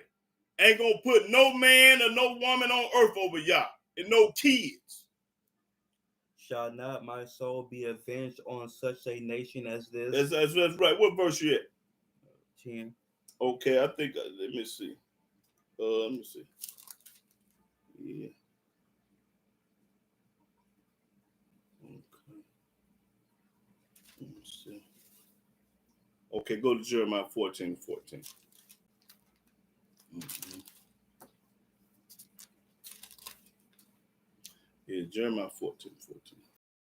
Ain't gonna put no man or no woman on earth over Yah, and no kids. Shall not my soul be avenged on such a nation as this? That's right. What verse you at? 10. Okay, I think, let me see. Let me see. Yeah. Okay. Let me see. Okay, go to Jeremiah 14:14. Mm-hmm. Yeah, Jeremiah 14:14.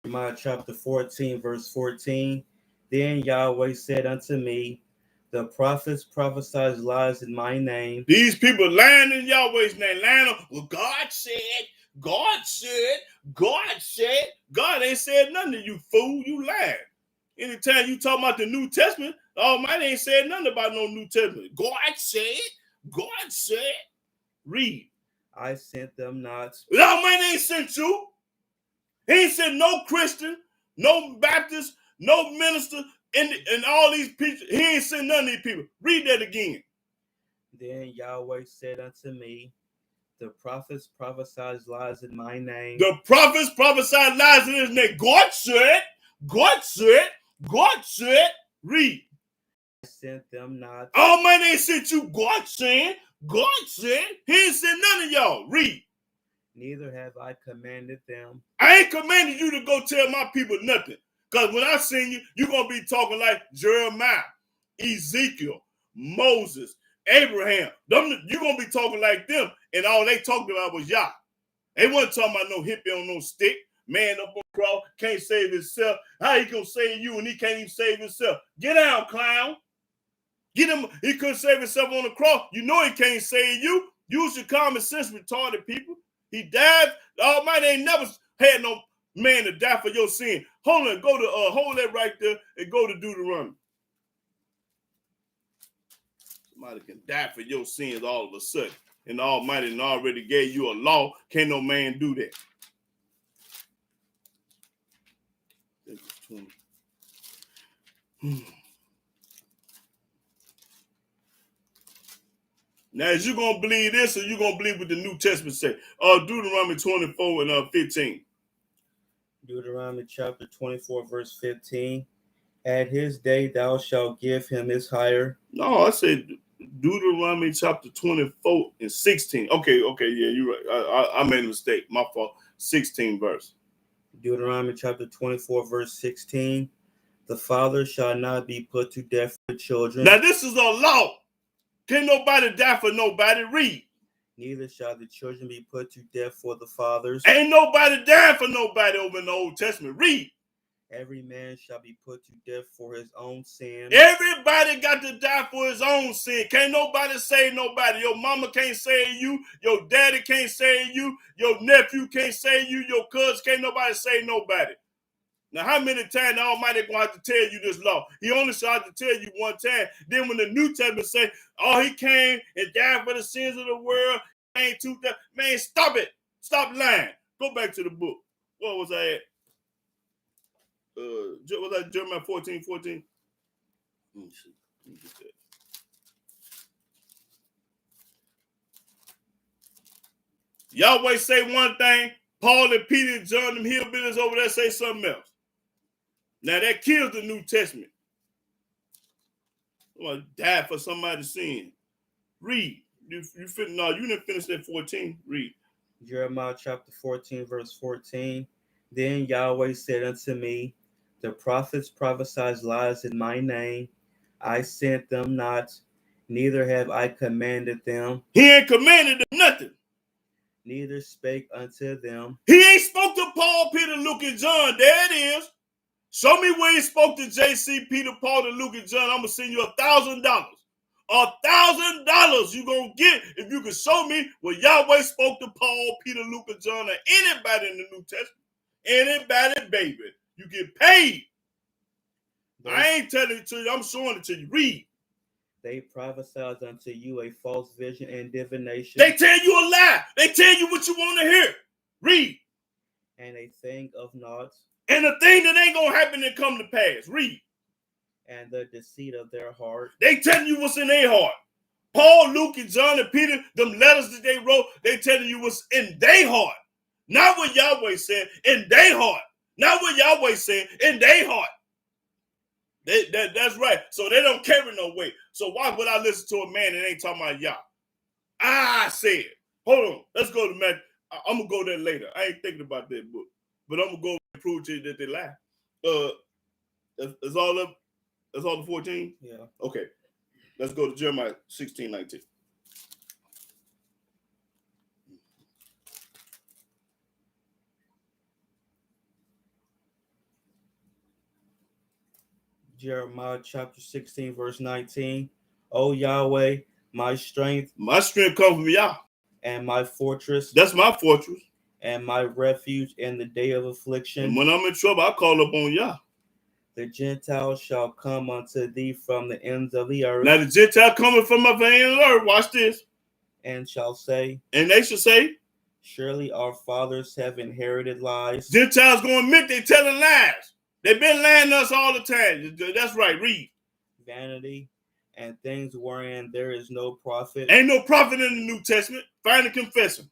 Jeremiah chapter 14, verse 14. Then Yahweh said unto me, the prophets prophesy lies in my name. These people lying in Yahweh's name, lying on, well, God said, God said, God said. God ain't said nothing to you, fool. You lying. Anytime you talk about the New Testament, the Almighty ain't said nothing about no New Testament. God said, God said. Read. I sent them not. The Almighty ain't sent you. He ain't sent no Christian, no Baptist, no minister, and all these people. He ain't sent none of these people. Read that again. Then Yahweh said unto me, the prophets prophesy lies in my name. The prophets prophesied lies in his name. God said, God said, God said. Read. I sent them not. Almighty ain't sent you. God said, God said. He ain't sent none of y'all. Read. Neither have I commanded them. I ain't commanded you to go tell my people nothing. Because when I sing you, you're going to be talking like Jeremiah, Ezekiel, Moses, Abraham. You're going to be talking like them. And all they talked about was Yah. They wasn't talking about no hippie on no stick. Man up on the cross, can't save himself. How he gonna save you and he can't even save himself? Get down, clown. Get him. He couldn't save himself on the cross. You know he can't save you. Use your common sense, retarded people. He died. The Almighty ain't never had no man to die for your sin. Hold on, go to hold that right there and go to Deuteronomy. Somebody can die for your sins all of a sudden. And the Almighty already gave you a law. Can't no man do that. Now, is you going to believe this or you going to believe what the New Testament say? Deuteronomy 24 and 15. Deuteronomy chapter 24, verse 15. At his day thou shalt give him his hire. No, I said Deuteronomy chapter 24 and 16. Okay, yeah, you're right. I made a mistake. My fault. 16 verse. Deuteronomy chapter 24, verse 16. The father shall not be put to death for children. Now, this is a law. Can't nobody die for nobody. Read. Neither shall the children be put to death for the fathers. Ain't nobody dying for nobody over in the Old Testament. Read. Every man shall be put to death for his own sin. Everybody got to die for his own sin. Can't nobody save nobody. Your mama can't save you. Your daddy can't save you. Your nephew can't save you. Your cousin can't nobody save nobody. Now, how many times the Almighty going to have to tell you this law? He only shall have to tell you one time. Then when the New Testament say, oh, he came and died for the sins of the world, man, stop it. Stop lying. Go back to the book. What was I at? Was that Jeremiah 14:14? Let me see. Let me get that. Yahweh say one thing, Paul and Peter and John, them hillbillies over there say something else. Now that kills the New Testament. Somebody died for somebody's sin. Read. You didn't finish that 14. Read. Jeremiah chapter 14, verse 14. Then Yahweh said unto me, the prophets prophesy lies in my name. I sent them not, neither have I commanded them. He ain't commanded them nothing. Neither spake unto them. He ain't spoke to Paul, Peter, Luke, and John. There it is. Show me where he spoke to JC, Peter, Paul, and Luke, and John. I'm going to send you $1,000. $1,000 you going to get if you can show me where Yahweh spoke to Paul, Peter, Luke, and John, or anybody in the New Testament. Anybody, baby. You get paid. I ain't telling it to you. I'm showing it to you. Read. They prophesied unto you a false vision and divination. They tell you a lie. They tell you what you want to hear. Read. And a thing of naught. And a thing that ain't gonna happen and come to pass. Read. And the deceit of their heart. They telling you what's in their heart. Paul, Luke, and John, and Peter, them letters that they wrote, they telling you what's in their heart. Not what Yahweh said, in their heart. Not what Yahweh said, in their heart. That's right. So they don't carry no weight. So why would I listen to a man that ain't talking about Yah? I said, hold on, let's go to Matthew. I'm going to go there later. I ain't thinking about that book. But I'm going to go and prove to you that they lie. Is all up? That's all the 14? Yeah. Okay. Let's go to Jeremiah 16:19. Jeremiah chapter 16, verse 19. O Yahweh, my strength. My strength comes from Yah. And my fortress. That's my fortress. And my refuge in the day of affliction. And when I'm in trouble, I call up on Yah. The Gentiles shall come unto thee from the ends of the earth. Now the Gentile coming from the ends of the earth. Watch this. And shall say. And they shall say. Surely our fathers have inherited lies. Gentiles gonna admit they telling lies. They've been lying to us all the time. That's right. Read. Vanity and things wherein there is no profit. Ain't no profit in the New Testament. Find and confess him.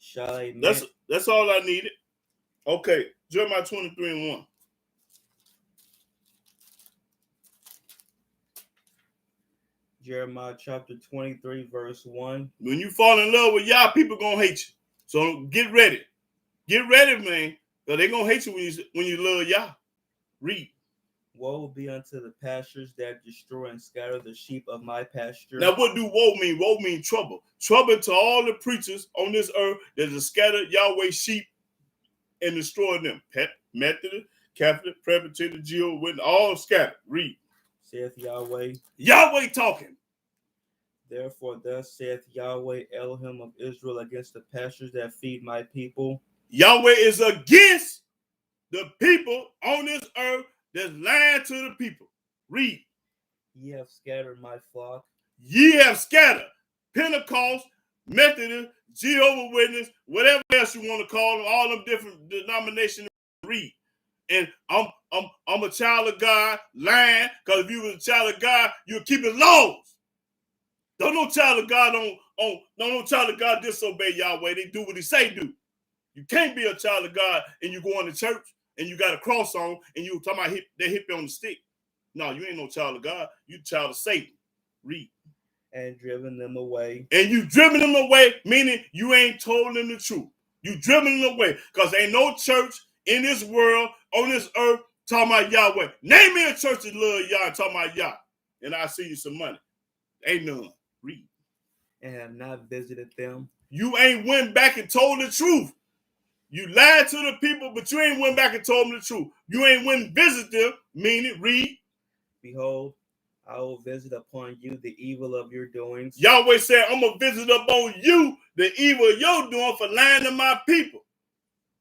Shall a man... That's all I needed. Okay. Jeremiah 23:1. Jeremiah chapter 23, verse 1. When you fall in love with Yah, people gonna hate you. So get ready. Get ready, man. Because they're gonna hate you when you love Yah. Read. Woe be unto the pastures that destroy and scatter the sheep of my pasture. Now, what do woe mean? Woe mean trouble. Trouble to all the preachers on this earth that have scattered Yahweh's sheep and destroyed them. Methodist, Catholic, Presbyterian, Jehovah's Witness, all scattered. Read. Saith Yahweh. Yahweh talking. Therefore, thus saith Yahweh Elohim of Israel against the pastures that feed my people. Yahweh is against the people on this earth that's lying to the people. Read. Ye have scattered my flock. Ye have scattered. Pentecost, Methodist, Jehovah's Witness, whatever else you want to call them, all them different denominations. Read. And I'm a child of God, lying, because if you was a child of God, you'll keep his laws. Don't no child of God no child of God disobey Yahweh. They do what he say do. You can't be a child of God and you go into church and you got a cross on and you talking about they hit you on the stick. No, you ain't no child of God. You child of Satan. Read. And driven them away. And you driven them away, meaning you ain't told them the truth. You driven them away because ain't no church in this world, on this earth, talking about Yahweh. Name me a church that love Yah and talking about Yah, and I'll see you some money. Ain't none. Read. And have not visited them. You ain't went back and told the truth. You lied to the people, but you ain't went back and told them the truth. You ain't went and visit them, meaning, read. Behold, I will visit upon you the evil of your doings. Yahweh said, I'm going to visit upon you the evil you're doing for lying to my people.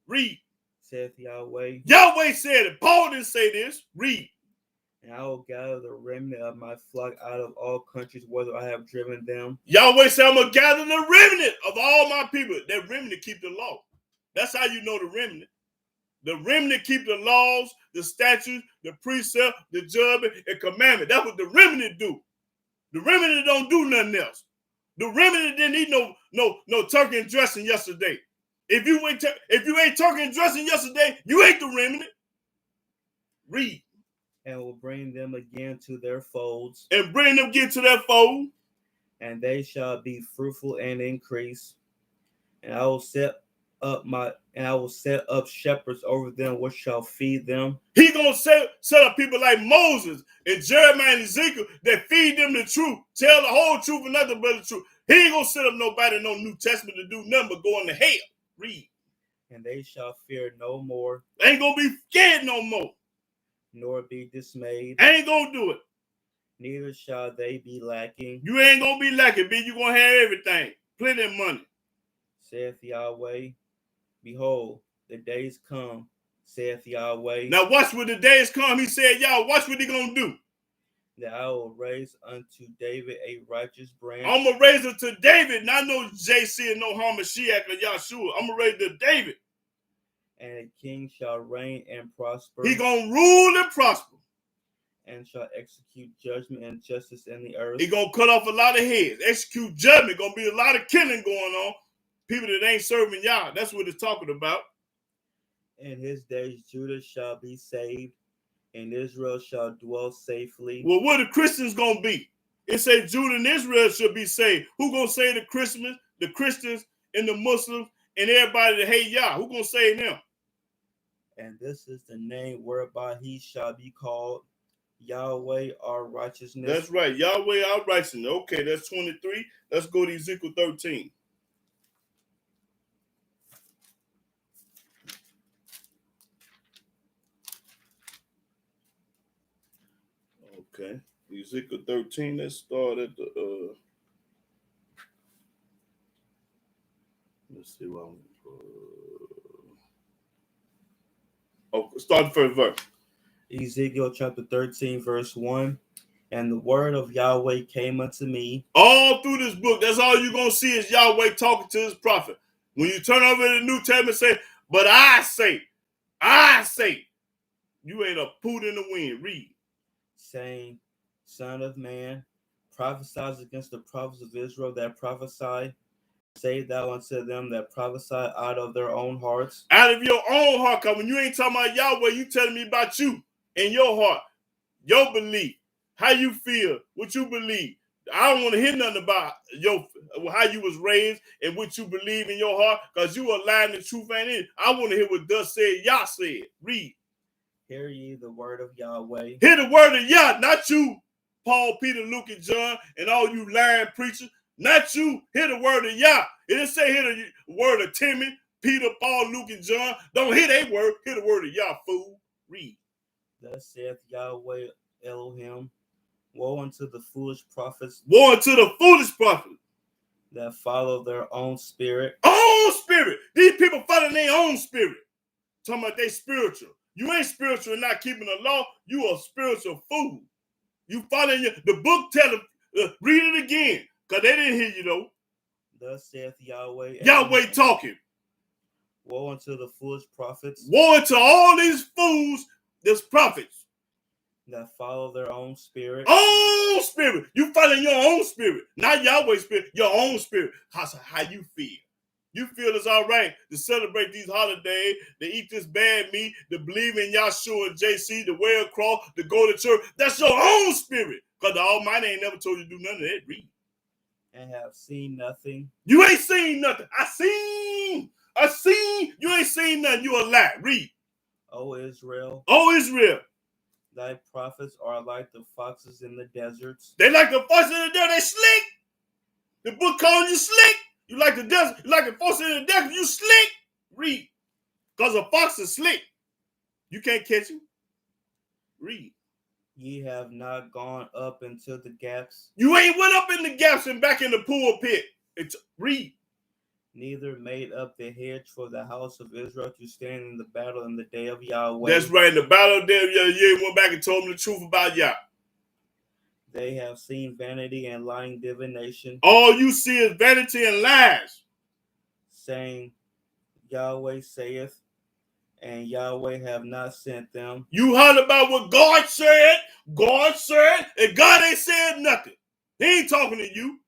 Read. Saith Yahweh. Yahweh said it. Paul didn't say this. Read. And I will gather the remnant of my flock out of all countries, whether I have driven them. Yahweh said, I'm going to gather the remnant of all my people. That remnant keep the law. That's how you know the remnant. The remnant keep the laws, the statutes, the precept, the judgment, and commandment. That's what the remnant do. The remnant don't do nothing else. The remnant didn't eat no turkey and dressing yesterday. If you ate turkey and dressing yesterday, you ate the remnant. Read. And will bring them again to their folds. And bring them again to their fold. And they shall be fruitful and increase. And I will set up shepherds over them which shall feed them. He gonna set up people like Moses and Jeremiah and Ezekiel that feed them the truth, tell the whole truth and nothing but the truth. He ain't gonna set up nobody no New Testament to do nothing but go into hell. Read. And they shall fear no more. They ain't gonna be scared no more. Nor be dismayed. Ain't gonna do it. Neither shall they be lacking. You ain't gonna be lacking, B. You gonna have everything. Plenty of money. Saith Yahweh. Behold, the days come, saith Yahweh. Now watch when the days come. He said, y'all, watch what he gonna do. that I will raise unto David a righteous branch, I'm going to raise it to David, not no JC and no Hamashiach or Yahshua. I'm going to raise it to David. and a king shall reign and prosper, He going to rule and prosper. and shall execute judgment and justice in the earth. He going to cut off a lot of heads, execute judgment. Going to be a lot of killing going on. People that ain't serving Yah. That's what it's talking about. In his days Judah shall be saved, and Israel shall dwell safely. Well, what the Christians going to be? It says Judah and Israel should be saved. Who going to save the Christians and the Muslims and everybody that hate Yah? Who going to save them? And this is the name whereby he shall be called, Yahweh our righteousness. That's right. Yahweh our righteousness. Okay, that's 23. Let's go to Ezekiel 13. Okay. Ezekiel 13. Let's start at the let's see what start the first verse. Ezekiel chapter 13, verse 1. And the word of Yahweh came unto me. All through this book, that's all you're going to see is Yahweh talking to his prophet. When you turn over to the New Testament, say, but I say, you ain't a poot in the wind. Read. Saying, Son of man, prophesy against the prophets of Israel that prophesy. Say thou unto them that prophesy out of their own hearts. Out of your own heart, because when you ain't talking about Yahweh, you telling me about you and your heart, your belief, how you feel, what you believe. I don't want to hear nothing about how you was raised and what you believe in your heart, because you are lying, the truth ain't in. I want to hear what thus said, Yah said. Read. Hear ye the word of Yahweh. Hear the word of Yah, not you, Paul, Peter, Luke, and John, and all you lying preachers. Not you. Hear the word of Yah. It didn't say hear the word of Timothy, Peter, Paul, Luke, and John. Don't hear their word. Hear the word of Yah, fool. Read. Thus saith Yahweh Elohim, woe unto the foolish prophets. Woe unto the foolish prophets that follow their own spirit. Own spirit. These people follow their own spirit. Talking about they spiritual. You ain't spiritual and not keeping the law. You a spiritual fool. You following the book. Tell them, read it again, because they didn't hear you though. Thus saith Yahweh. Yahweh talking. Woe unto the foolish prophets. Woe unto all these fools, these prophets. That follow their own spirit. Own spirit. You following your own spirit. Not Yahweh's spirit, your own spirit. How you feel. You feel it's all right to celebrate these holidays, to eat this bad meat, to believe in Yahshua and JC, to wear a cross, to go to church. That's your own spirit. Because the Almighty ain't never told you to do none of that. Read. And have seen nothing. You ain't seen nothing. I seen. You ain't seen nothing. You a lie. Read. O Israel. Thy prophets are like the foxes in the deserts. They like the foxes in the desert. They slick. The book calling you slick. You like the desert. You like the foxes in the desert. You slick. Read. Because a fox is slick. You can't catch him. Read. Ye have not gone up into the gaps. You ain't went up in the gaps and back in the pulpit. Read. Neither made up the hedge for the house of Israel to stand in the battle in the day of Yahweh. That's right. In the battle of the day of Yahweh, you went back and told them the truth about Yah. They have seen vanity and lying divination. All you see is vanity and lies. Saying, Yahweh saith, and Yahweh have not sent them. You heard about what God said, and God ain't said nothing. He ain't talking to you.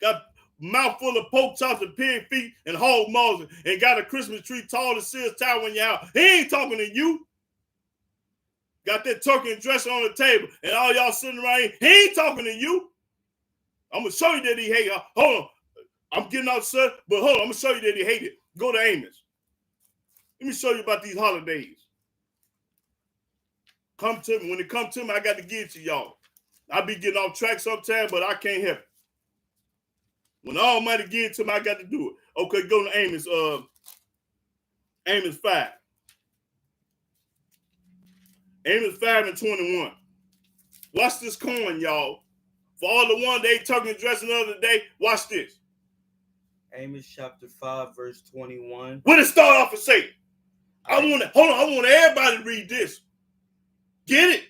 Got mouth full of pork chops and pig feet and hog maws and got a Christmas tree tall as Sears Tower in your house. He ain't talking to you. Got that turkey and dressing on the table and all y'all sitting around here. He ain't talking to you. I'm going to show you that he hate. Hold on. I'm getting out, sir, but hold on. I'm going to show you that he hated. Go to Amos. Let me show you about these holidays. Come to me. When it comes to me, I got to give it to y'all. I be getting off track sometimes, but I can't help it. When the Almighty give it to me, I got to do it. Okay, go to Amos. Amos 5. Amos 5 and 21. Watch this coin, y'all. For all the one they talking and dressing the other day, watch this. Amos chapter 5, verse 21. What did it start off and say? I want everybody to read this. Get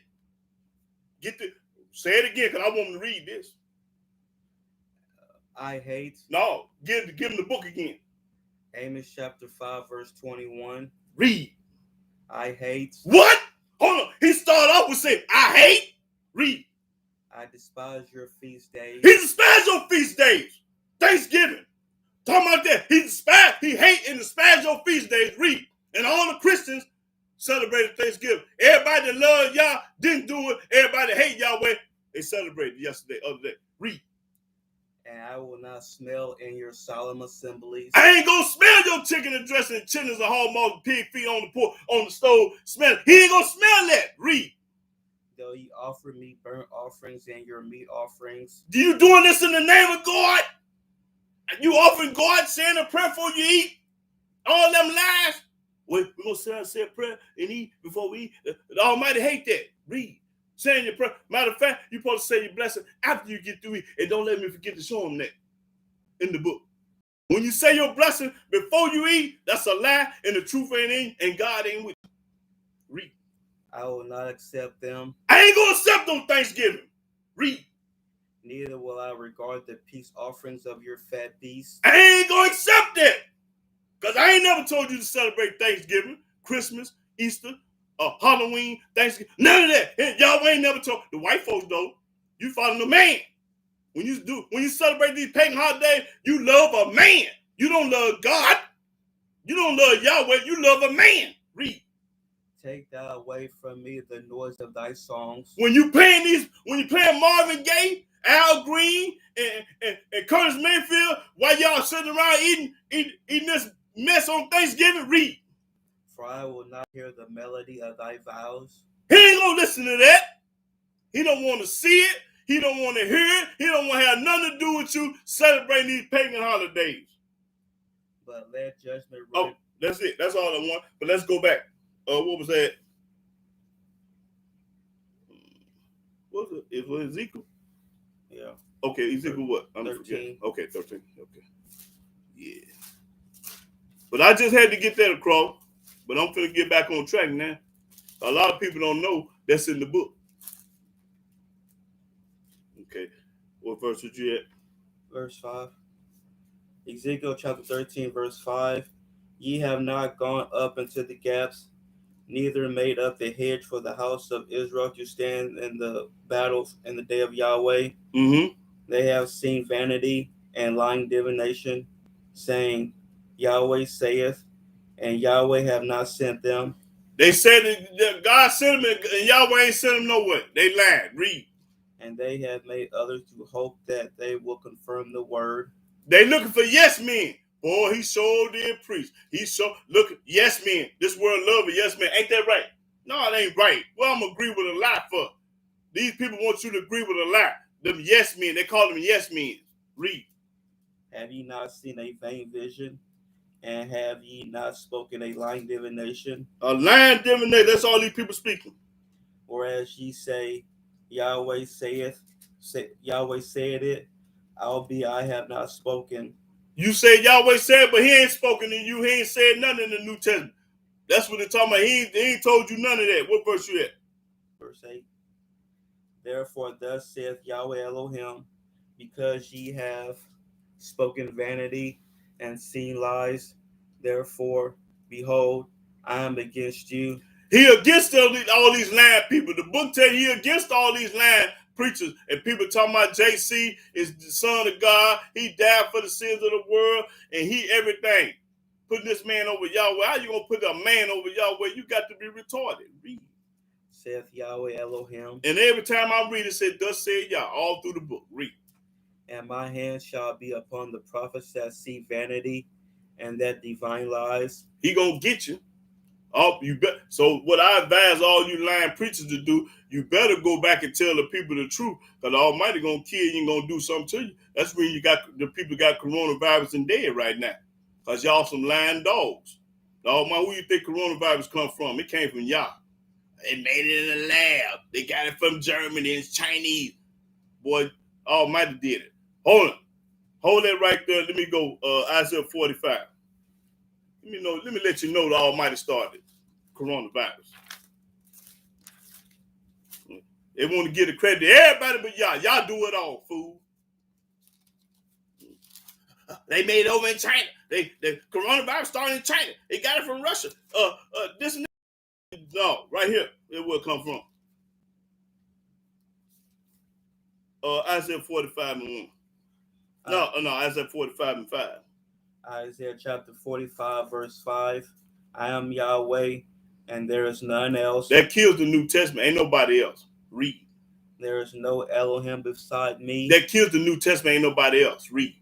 it. Say it again, because I want him to read this. I hate. No, give him the book again. Amos chapter 5, verse 21. Read. I hate. What? Hold on. He started off with saying, I hate. Read. I despise your feast days. He despised your feast days. Thanksgiving. Talking about that. He hate and despise your feast days. Read. And all the Christians celebrated Thanksgiving. Everybody that loved Yah didn't do it. Everybody that hate Yahweh, they celebrated yesterday, other day. Read. And I will not smell in your solemn assemblies. I ain't gonna smell your chicken and dressing and chitlins and hog maws and pig feet on the pork, on the stove. Smell it. He ain't gonna smell that. Read. Though you offer me burnt offerings and your meat offerings. Do you doing this in the name of God? You offering God, saying a prayer before you eat? All them lies? Wait, we're gonna say a prayer and eat before we eat. The Almighty hate that. Read. Saying your prayer. Matter of fact, you're supposed to say your blessing after you get through it, and don't let me forget to show him that in the book. When you say your blessing before you eat, that's a lie, and the truth ain't in, and God ain't with you. Read. I will not accept them. I ain't gonna accept on Thanksgiving. Read. Neither will I regard the peace offerings of your fat beasts. I ain't gonna accept that. Because I ain't never told you to celebrate Thanksgiving, Christmas, Easter, Halloween, Thanksgiving. None of that. Y'all ain't never told. The white folks though, you follow the man. When you celebrate these pagan holidays, you love a man. You don't love God. You don't love Yahweh. You love a man. Read. Take thou away from me the noise of thy songs. When you playing Marvin Gaye, Al Green, and Curtis Mayfield, while y'all sitting around eating this mess on Thanksgiving, read. For I will not hear the melody of thy vows. He ain't gonna listen to that. He don't want to see it. He don't want to hear it. He don't want to have nothing to do with you celebrating these pagan holidays. But let judgment run. run. Oh, that's it. That's all I want. But let's go back. What was that? What was it? It was Ezekiel? Yeah. Okay, Ezekiel what? I'm 13. forgetting. Okay, 13. Okay. Yeah. But I just had to get that across. But I'm finna get back on track now. A lot of people don't know that's in the book. Okay. What verse was you at? Verse 5. Ezekiel chapter 13, verse 5. Ye have not gone up into the gaps, neither made up the hedge for the house of Israel to stand in the battle in the day of Yahweh. Mm-hmm. They have seen vanity and lying divination, saying, Yahweh saith, and Yahweh have not sent them. They said that God sent them, and Yahweh ain't sent them nowhere. They lied. Read. And they have made others to hope that they will confirm the word. They looking for yes men. Boy, he sure did preach. He sure look yes men. This world love a yes man. Ain't that right? No, it ain't right. Well, I'm gonna agree with a lie for. These people want you to agree with a lie. Them yes men. They call them yes men. Read. Have ye not seen a vain vision? And have ye not spoken a lying divination? A lying divination. That's all these people speaking. Whereas ye say, Yahweh said it, albeit I have not spoken. You say Yahweh said, but he ain't spoken to you. He ain't said nothing in the New Testament. That's what they're talking about. He ain't told you none of that. What verse you at? Verse 8. Therefore thus saith Yahweh Elohim, because ye have spoken vanity and seen lies, therefore, behold, I am against you. He against all these lying people. The book tells you he against all these lying preachers. And people talking about JC is the son of God. He died for the sins of the world. And he everything. Putting this man over Yahweh. How you going to put a man over Yahweh? You got to be retarded. Read. Saith Yahweh Elohim. And every time I read it, said, thus said Yah, all through the book. Read. And my hand shall be upon the prophets that see vanity and that divine lies. He going to get you. So what I advise all you lying preachers to do, you better go back and tell the people the truth, because the Almighty gonna kill you and gonna do something to you. That's when the people got coronavirus and dead right now, because y'all some lying dogs. The Almighty, who you think coronavirus come from? It came from y'all. They made it in a lab. They got it from Germany. It's Chinese. Boy, Almighty did it. Hold that right there. Let me go. Isaiah 45. Let me let you know the Almighty started coronavirus. They want to give the credit to everybody but y'all. Y'all do it all, fool. They made it over in China. The coronavirus started in China. They got it from Russia. This and that. No, right here. It will come from. Isaiah 45 and 1. No, Isaiah 45 and 5. Isaiah chapter 45, verse 5. I am Yahweh, and there is none else. That kills the New Testament. Ain't nobody else. Read. There is no Elohim beside me. That kills the New Testament. Ain't nobody else. Read.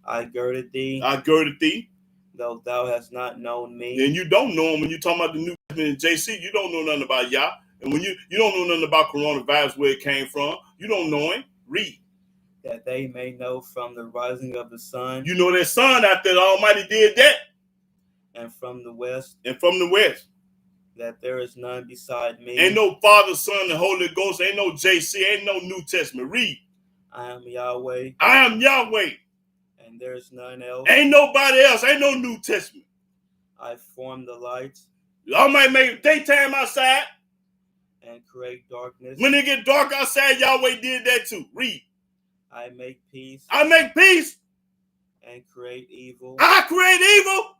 I girded thee. I girded thee. Though thou hast not known me. And you don't know him when you talking about the New Testament in JC. You don't know nothing about Yah. And when you don't know nothing about coronavirus, where it came from, you don't know him. Read. That they may know from the rising of the sun. You know that sun out there, the Almighty did that. And from the west. And from the west. That there is none beside me. Ain't no Father, Son, and Holy Ghost. Ain't no JC. Ain't no New Testament. Read. I am Yahweh. I am Yahweh. And there is none else. Ain't nobody else. Ain't no New Testament. I form the lights. The Almighty make daytime outside. And create darkness. When it get dark outside, Yahweh did that too. Read. I make peace. I make peace. And create evil. I create evil.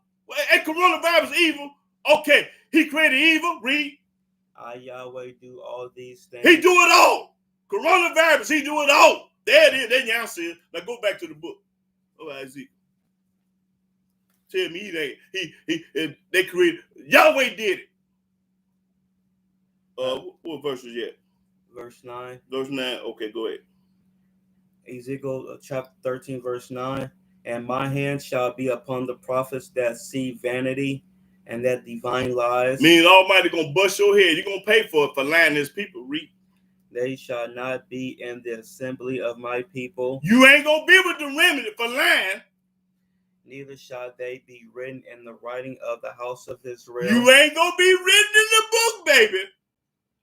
And coronavirus evil. Okay. He created evil. Read. I, Yahweh, do all these things. He do it all. Coronavirus, he do it all. There it is. There y'all see it. Now go back to the book. Oh, Ezekiel. Tell me they created. Yahweh did it. What verse is yet? Verse 9. Verse 9. Okay, go ahead. Ezekiel chapter 13, verse 9. And my hand shall be upon the prophets that see vanity and that divine lies. Meaning Almighty gonna bust your head. You're gonna pay for it for lying his people. Read. They shall not be in the assembly of my people. You ain't gonna be with the remnant for lying. Neither shall they be written in the writing of the house of Israel. You ain't gonna be written in the book, baby.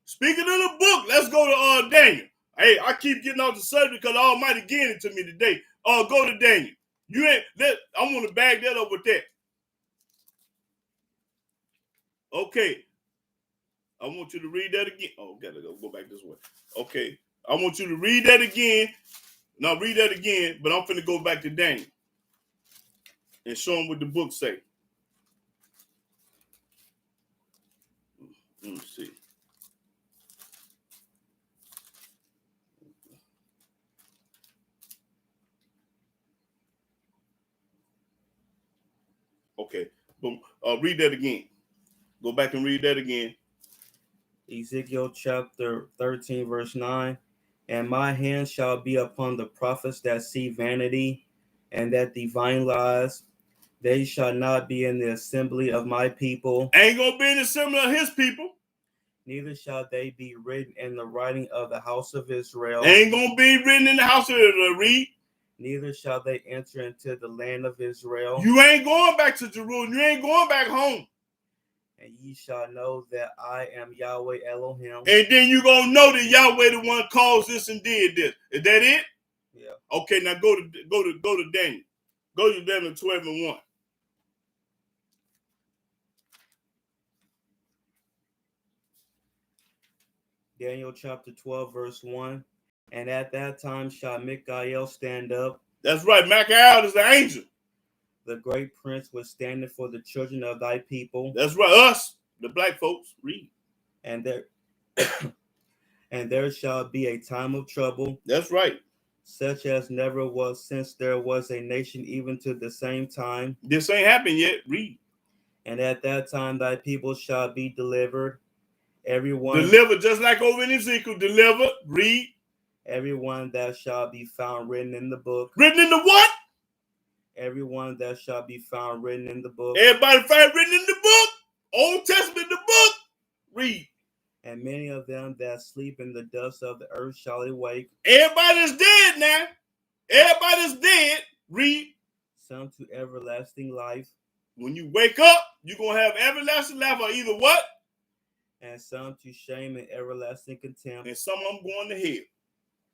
Speaking of the book, let's go to Daniel. Hey, I keep getting off the subject because Almighty gave it to me today. Go to Daniel. I want to bag that up with that. Okay. I want you to read that again. Oh, gotta go back this way. Okay. I want you to read that again. Now read that again, but I'm finna go back to Daniel and show him what the book say. Let me see. Okay. But read that again. Go back and read that again. Ezekiel chapter 13, verse 9. And my hand shall be upon the prophets that see vanity and that divine lies. They shall not be in the assembly of my people. Ain't gonna be in the assembly of his people. Neither shall they be written in the writing of the house of Israel. Ain't gonna be written in the house of Israel. Read. Neither shall they enter into the land of Israel. You ain't going back to Jerusalem. You ain't going back home. And ye shall know that I am Yahweh Elohim. And then you gonna know that Yahweh the one caused this and did this. Is that it? Yeah. Okay, now go to Daniel. Go to Daniel 12 and 1. Daniel chapter 12, verse 1. And at that time shall Michael stand up. That's right. Michael is the angel. The great prince was standing for the children of thy people. That's right. Us, the black folks. Read. And there shall be a time of trouble. That's right. Such as never was since there was a nation even to the same time. This ain't happened yet. Read. And at that time thy people shall be delivered. Everyone delivered, just like over in Ezekiel. Delivered. Read. Everyone that shall be found written in the book. Written in the what? Everyone that shall be found written in the book. Everybody found written in the book. Old Testament, the book. Read. And many of them that sleep in the dust of the earth shall awake. Everybody's dead now. Everybody's dead. Read. Some to everlasting life. When you wake up, you're going to have everlasting life or either what? And some to shame and everlasting contempt. And some of them going to hell.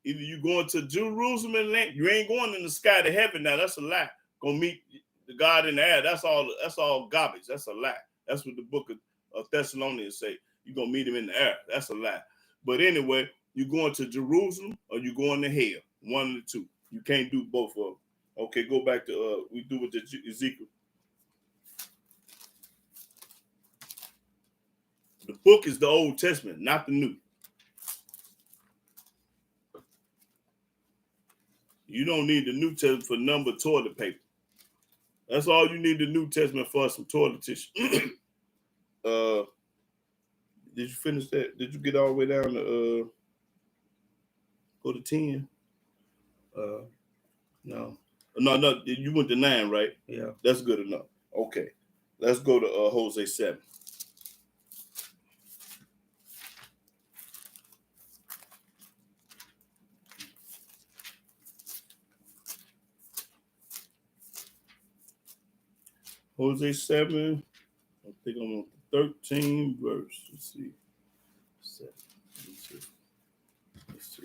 Either you going to Jerusalem and land. You ain't going in the sky to heaven now. That's a lie. Gonna meet the God in the air. That's all garbage. That's a lie. That's what the book of Thessalonians say. You're gonna meet him in the air. That's a lie. But anyway, You going to Jerusalem or you going to hell? One of the two. You can't do both of them. Okay, go back to we do with the Ezekiel. The book is the Old Testament, not the New. You don't need the New Testament for number toilet paper. That's all you need the New Testament for, some toilet tissue. Did you finish that? Did you get all the way down to go to 10? No. No, you went to 9, right? Yeah. That's good enough. Okay. Let's go to Hosea 7. Hosea 7, I think I'm on 13 verse. Let's see. 7. Let's see.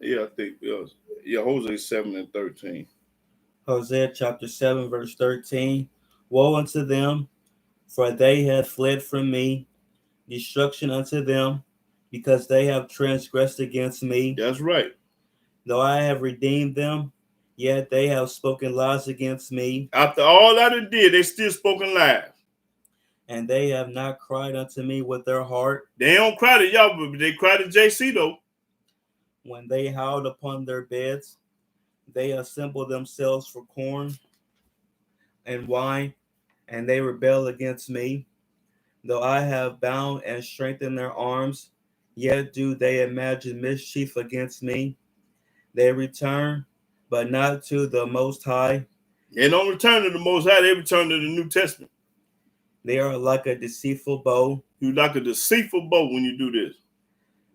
Yeah, I think Hosea 7 and 13. Hosea chapter 7, verse 13. Woe unto them, for they have fled from me. Destruction unto them, because they have transgressed against me. That's right. Though I have redeemed them, yet they have spoken lies against me. After all that it did, they still spoken lies. And they have not cried unto me with their heart. They don't cry to Yahweh, but they cry to JC though. When they howled upon their beds, they assembled themselves for corn and wine, and they rebel against me. Though I have bound and strengthened their arms, yet do they imagine mischief against me. They return, but not to the Most High. They don't return to the Most High, they return to the New Testament. They are like a deceitful bow. You're like a deceitful bow when you do this.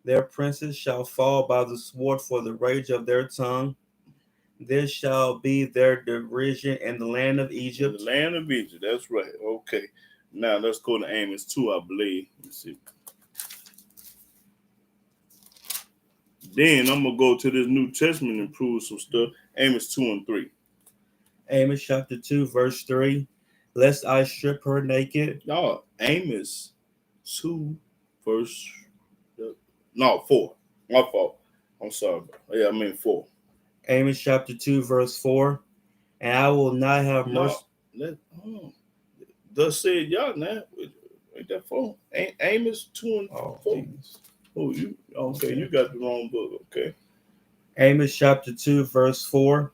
Their princes shall fall by the sword for the rage of their tongue. This shall be their derision in the land of Egypt. The land of Egypt, that's right. Okay. Now let's go to Amos 2, I believe. Let's see. Then I'm going to go to this New Testament and prove some stuff. Amos 2 and 3. Amos chapter 2, verse 3. Lest I strip her naked. Y'all, Amos 2, verse... No, 4. My fault. I'm sorry. Yeah, I mean 4. Amos chapter 2, verse 4. And I will not have mercy. Thus said y'all now. Ain't that 4? Amos 2 and 4. Oh, you okay? You got the wrong book. Okay. Amos chapter 2, verse 4.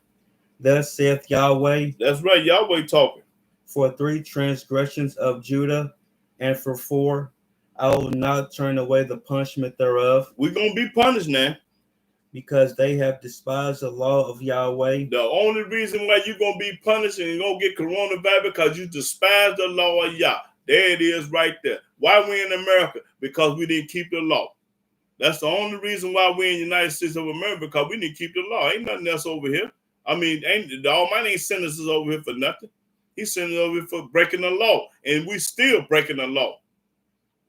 Thus saith Yahweh. That's right. Yahweh talking. For 3 transgressions of Judah, and for 4, I will not turn away the punishment thereof. We're going to be punished now. Because they have despised the law of Yahweh. The only reason why you're going to be punished and you're going to get coronavirus because you despise the law of Yah. There it is right there. Why we in America? Because we didn't keep the law. That's the only reason why we're in the United States of America, because we didn't keep the law. Ain't nothing else over here. I mean, the Almighty ain't sending us over here for nothing. He's sending us over here for breaking the law. And we still breaking the law.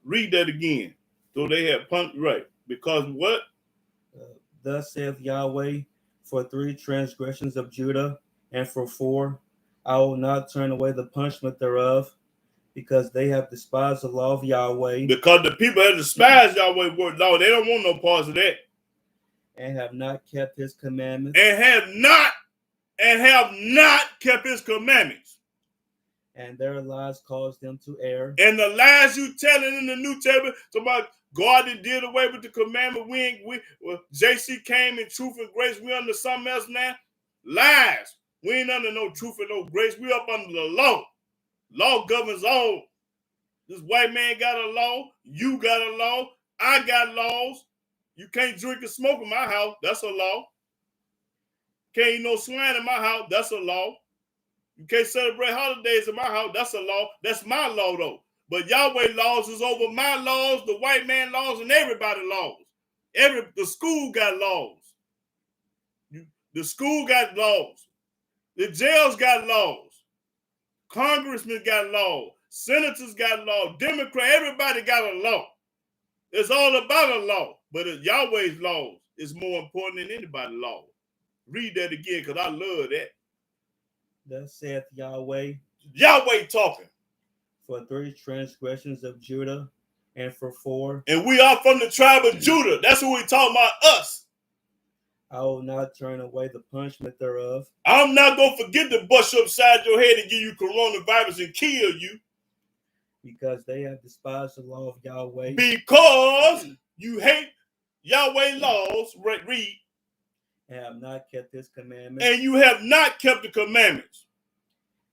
Read that again. So they have punished, right. Because what? Thus saith Yahweh, for 3 transgressions of Judah, and for 4, I will not turn away the punishment thereof, because they have despised the law of Yahweh. Because the people have despised Yahweh's word law, they don't want no parts of that. And have not kept his commandments. And have not kept his commandments. And their lies caused them to err. And the lies you telling in the New Testament, somebody God that did away with the commandment, JC came in truth and grace. We under something else now. Lies. We ain't under no truth and no grace. We up under the law. Law governs all. This white man got a law. You got a law. I got laws. You can't drink and smoke in my house. That's a law. Can't eat no swine in my house. That's a law. You can't celebrate holidays in my house. That's a law. That's my law, though. But Yahweh laws is over my laws, the white man laws, and everybody's laws. The school got laws. The school got laws. The jails got laws. Congressmen got laws. Senators got laws. Democrats, everybody got a law. It's all about a law. But Yahweh's laws is more important than anybody's law. Read that again, because I love that. Thus saith Yahweh. Yahweh talking. for 3 transgressions of Judah, and for 4. And we are from the tribe of Judah. That's what we talking about, us. I will not turn away the punishment thereof. I'm not going to forget to bust you upside your head and give you coronavirus and kill you. Because they have despised the law of Yahweh. Because you hate Yahweh laws, read. And have not kept his commandments. And you have not kept the commandments.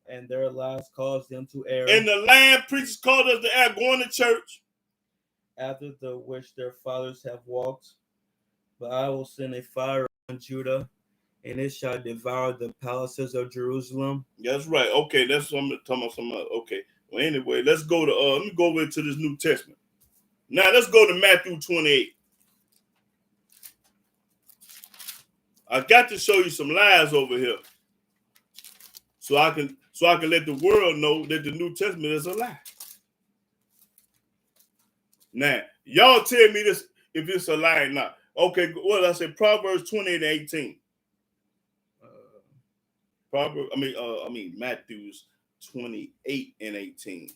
And their lies caused them to err. And the land preachers called us to err, going to church. After the which their fathers have walked. But I will send a fire on Judah, and it shall devour the palaces of Jerusalem. That's right. Okay, that's what I'm talking about. Okay. Well, anyway, let's go to let me go over to this New Testament. Now let's go to Matthew 28. I got to show you some lies over here, so I can let the world know that the New Testament is a lie. Now, y'all tell me this if it's a lie or not. Okay, what I said, Proverbs 28:18. Matthew's 28:18.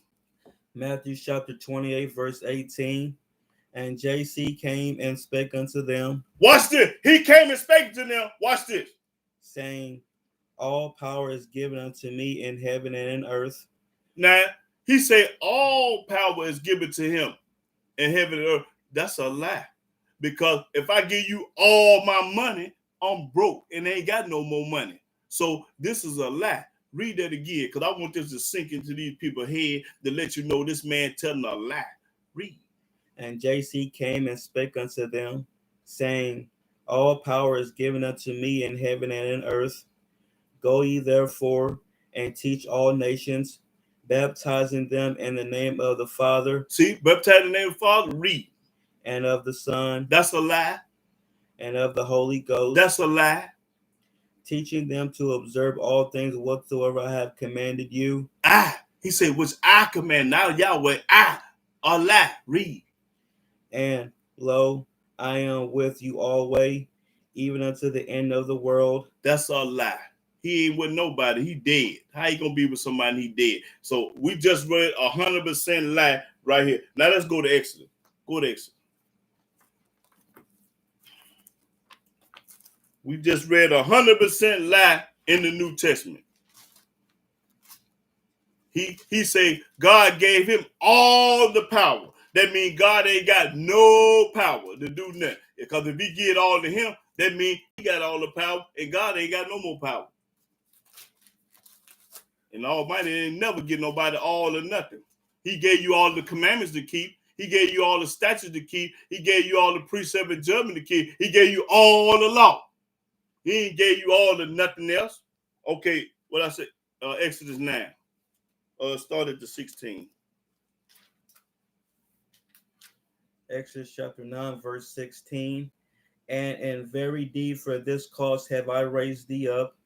Matthew chapter 28, verse 18. And JC came and spake unto them. Watch this. He came and spake to them. Watch this. Saying, all power is given unto me in heaven and in earth. Now, he said all power is given to him in heaven and earth. That's a lie. Because if I give you all my money, I'm broke and ain't got no more money. So this is a lie. Read that again, because I want this to sink into these people's head to let you know this man telling a lie. Read. And JC came and spake unto them, saying, all power is given unto me in heaven and in earth. Go ye therefore and teach all nations, baptizing them in the name of the Father. See, baptize in the name of the Father. Read. And of the Son. That's a lie. And of the Holy Ghost. That's a lie. Teaching them to observe all things whatsoever I have commanded you. He said, which I command, now Yahweh, a lie. Read. And lo, I am with you always, even unto the end of the world. That's a lie. He ain't with nobody. He dead. How you gonna be with somebody he dead? So we just read 100% lie right here. Now let's go to Exodus. Go to Exodus. We just read 100% lie in the New Testament. He say God gave him all the power. That means God ain't got no power to do nothing. Because if he get all to him, that means he got all the power and God ain't got no more power. And Almighty ain't never get nobody all or nothing. He gave you all the commandments to keep. He gave you all the statutes to keep. He gave you all the precept and judgment to keep. He gave you all the law. He ain't gave you all the nothing else. Okay, what I said, Exodus 9. Start at the 16. Exodus chapter 9, verse 16. And in very deed for this cause have I raised thee up,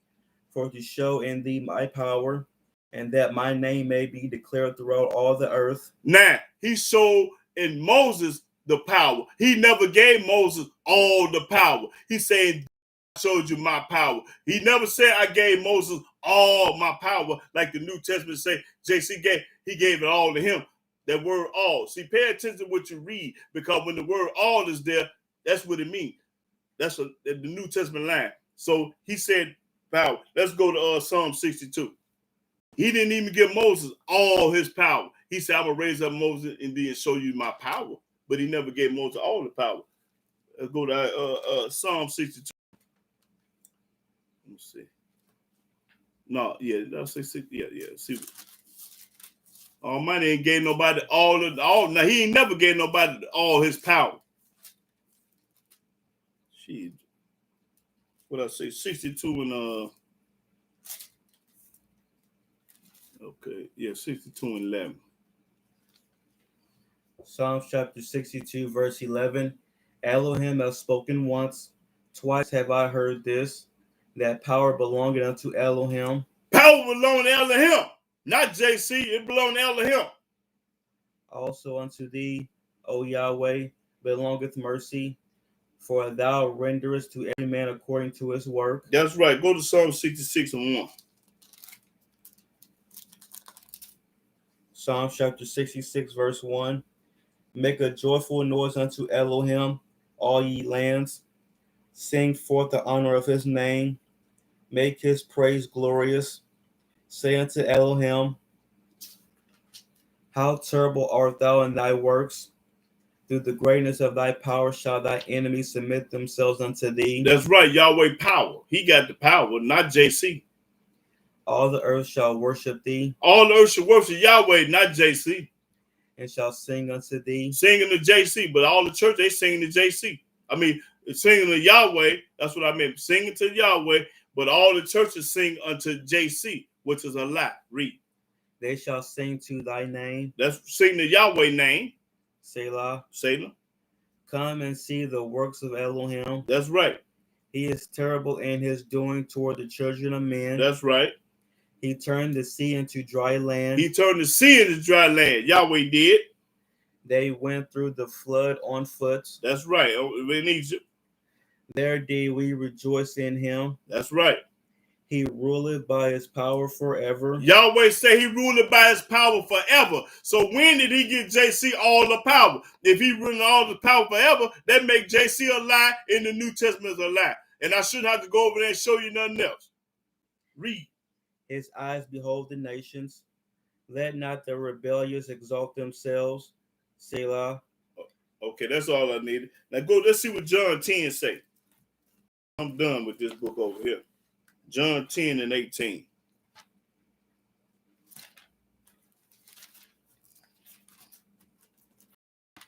for to show in thee my power, and that my name may be declared throughout all the earth. Now, he showed in Moses the power. He never gave Moses all the power. He said, I showed you my power. He never said, I gave Moses all my power, like the New Testament say. JC gave it all to him. That word all. See, pay attention to what you read, because when the word all is there, that's what it means. That's the New Testament line. So he said power. Let's go to Psalm 62. He didn't even give Moses all his power. He said, I'm going to raise up Moses and then show you my power. But he never gave Moses all the power. Let's go to Psalm 62. Let me see. No, yeah, let's say 60. Yeah. See, Almighty ain't gave nobody all. Now he ain't never gave nobody all his power. Shit. What I say? 62 and okay, yeah, 62 and 11. Psalms chapter 62, verse 11. Elohim has spoken once, twice have I heard this, that power belonging unto Elohim. Power belong to Elohim, not JC. It belong to Elohim. Also unto thee, O Yahweh, belongeth mercy, for thou renderest to every man according to his work. That's right. Go to Psalm 66 and 1. Psalm chapter 66, verse 1. Make a joyful noise unto Elohim, all ye lands. Sing forth the honor of his name. Make his praise glorious. Say unto Elohim, how terrible art thou in thy works. Through the greatness of thy power shall thy enemies submit themselves unto thee. That's right, Yahweh power. He got the power, not JC. All the earth shall worship thee. All the earth should worship Yahweh, not JC. And shall sing unto thee. Singing to JC, but all the church, they singing to JC. I mean, singing to Yahweh, that's what I meant. Singing to Yahweh, but all the churches sing unto JC, which is a lie. Read. They shall sing to thy name. That's sing the Yahweh name. Selah. Selah. Come and see the works of Elohim. That's right. He is terrible in his doing toward the children of men. That's right. He turned the sea into dry land. He turned the sea into dry land. Yahweh did. They went through the flood on foot. That's right. In Egypt. There did we rejoice in him. That's right. He ruleth by his power forever. Yahweh say he ruled by his power forever. So when did he give JC all the power? If he ruling all the power forever, that make JC a lie and the New Testament is a lie. And I shouldn't have to go over there and show you nothing else. Read. His eyes behold the nations. Let not the rebellious exalt themselves. Selah. Okay, that's all I needed. Now go, let's see what John 10 say. I'm done with this book over here. John 10 and 18.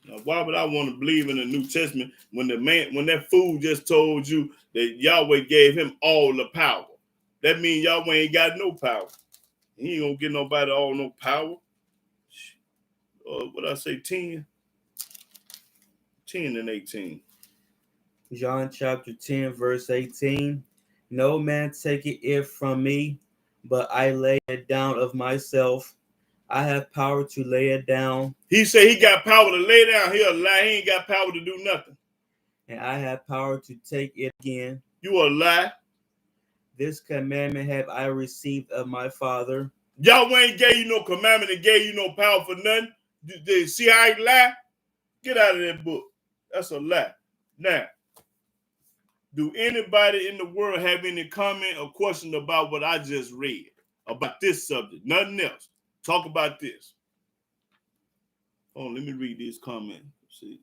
Now, why would I want to believe in the New Testament when that fool just told you that Yahweh gave him all the power? That means Yahweh ain't got no power. He ain't gonna get nobody all no power. What I say, 10 and 18. John chapter 10, verse 18. No man taketh it from me, but I lay it down of myself. I have power to lay it down. He said he got power to lay down. He a lie. He ain't got power to do nothing. And I have power to take it again. You a lie. This commandment have I received of my Father. Yahweh ain't gave you no commandment and gave you no power for nothing. See how he lie? Get out of that book. That's a lie. Now, do anybody in the world have any comment or question about what I just read? About this subject? Nothing else. Talk about this. Oh, let me read these comments. See.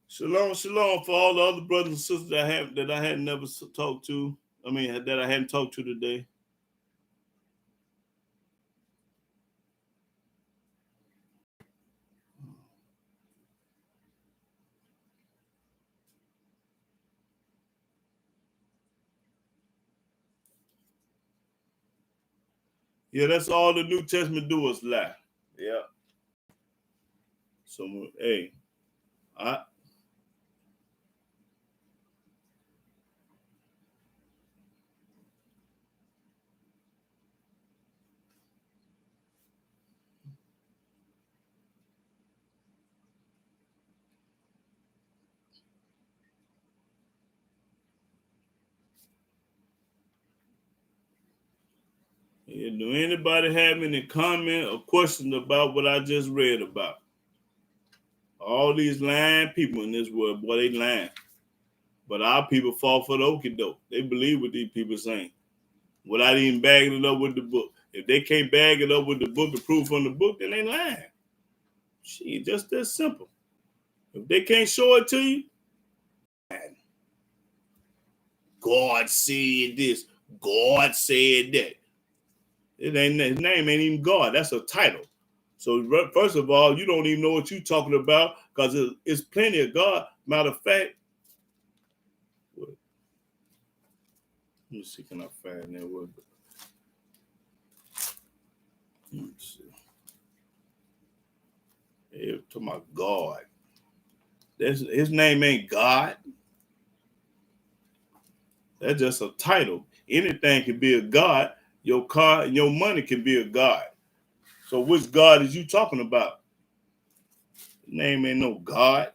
Shalom, shalom for all the other brothers and sisters that I had never talked to. I mean, that I hadn't talked to today. Yeah, that's all the New Testament do is lie. Yeah. So, hey, yeah, do anybody have any comment or question about what I just read about? All these lying people in this world, boy, they lying. But our people fall for the okie doke. They believe what these people saying without even bagging it up with the book. If they can't bag it up with the book, the proof from the book, then they lying. Shit, just that simple. If they can't show it to you, God said this, God said that. His name ain't even God. That's a title. So first of all, you don't even know what you're talking about because it's plenty of God. Matter of fact, let me see, can I find that word? Let's see. Hey, talking about God. His name ain't God. That's just a title. Anything can be a God. Your car and your money can be a God. So which God is you talking about? His name ain't no God.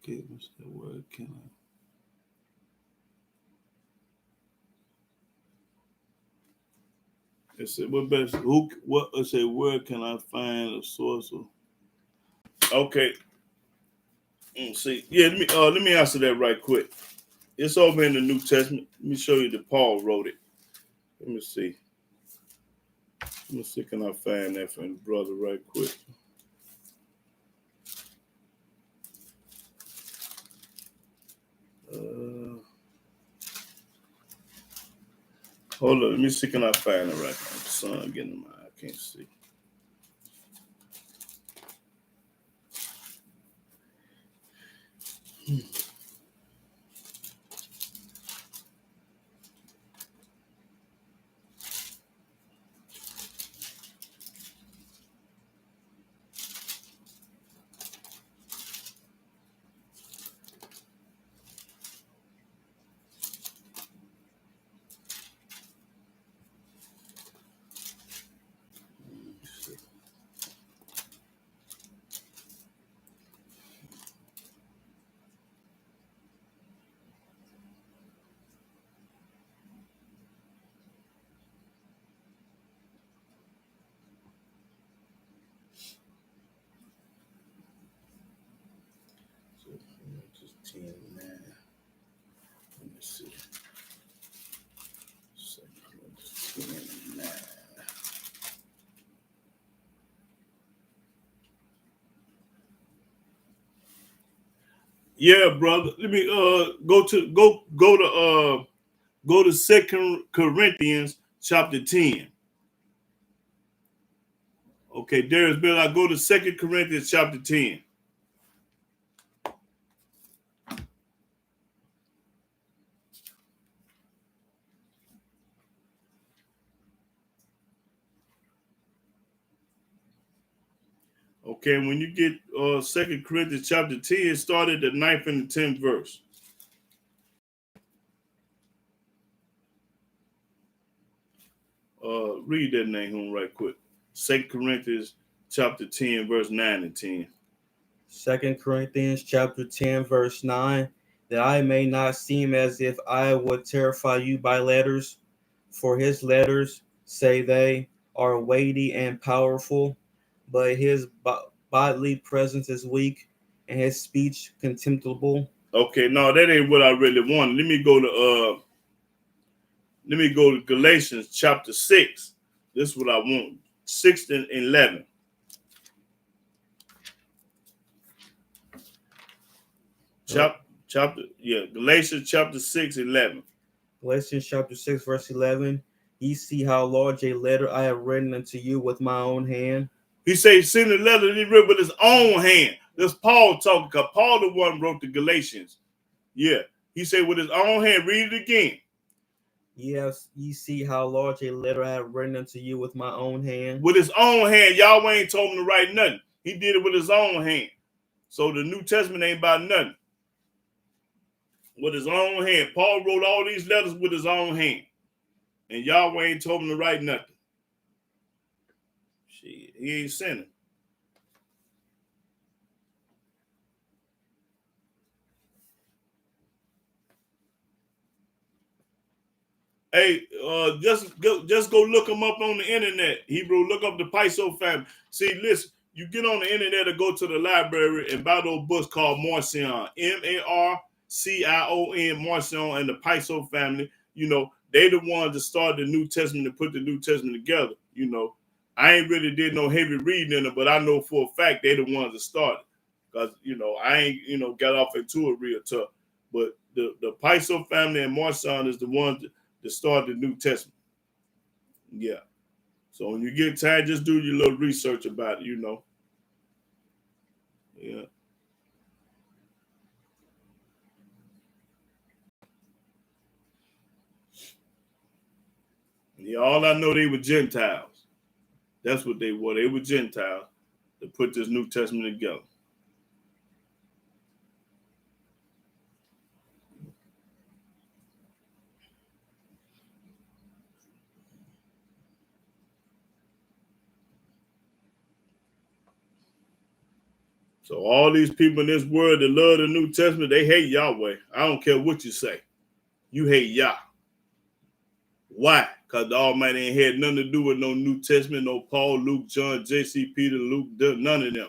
Okay, what's that word? Can I? It said, what best? Who? What? I say, where can I find a source of? Okay. See, yeah. Let me answer that right quick. It's over in the New Testament. Let me show you that Paul wrote it. Let me see. Let me see. Can I find that from the brother right quick? Hold on. Let me see. Can I find it right now? The sun getting in my eye. I can't see. So, just 10 now. Let me see. 10 now. Yeah, brother. Let me go to 2 Corinthians chapter 10. Okay, Darius Bill, I go to 2 Corinthians chapter 10. Okay, when you get 2 Corinthians chapter 10, start at the 9th and the 10th verse. Read that name home right quick. 2 Corinthians chapter 10, verse 9 and 10. 2 Corinthians chapter 10, verse 9, that I may not seem as if I would terrify you by letters, for his letters, say they, are weighty and powerful, but his bodily presence is weak, and his speech contemptible. Okay, no, that ain't what I really wanted. Let me go to Galatians chapter 6. This is what I want. 6 and 11. Galatians chapter 6, 11. Galatians chapter 6, verse 11. Ye see how large a letter I have written unto you with my own hand. He said, send a letter that he wrote with his own hand. This Paul talking, because Paul the one wrote the Galatians. Yeah. He said with his own hand, read it again. Yes, ye see how large a letter I have written unto you with my own hand. With his own hand, Yahweh ain't told him to write nothing. He did it with his own hand. So the New Testament ain't about nothing. With his own hand. Paul wrote all these letters with his own hand. And Yahweh ain't told him to write nothing. Shit, he ain't sinning. Hey, just go look them up on the internet. Hebrew, look up the Paiso family. See, listen, you get on the internet or go to the library and buy those books called Marcion, Marcion, Marcion, and the Paiso family. You know, they the ones that started the New Testament and put the New Testament together. You know, I ain't really did no heavy reading in it, but I know for a fact they the ones that started. Because, you know, I ain't, got off into it real tough. But the Paiso family and Marcion is the ones that start the New Testament. Yeah. So when you get time, just do your little research about it, Yeah. Yeah, all I know, they were Gentiles. That's what they were. They were Gentiles that put this New Testament together. So all these people in this world that love the New Testament, they hate Yahweh. I don't care what you say. You hate Yah. Why? Because the Almighty ain't had nothing to do with no New Testament, no Paul, Luke, John, J.C., Peter, Luke, none of them.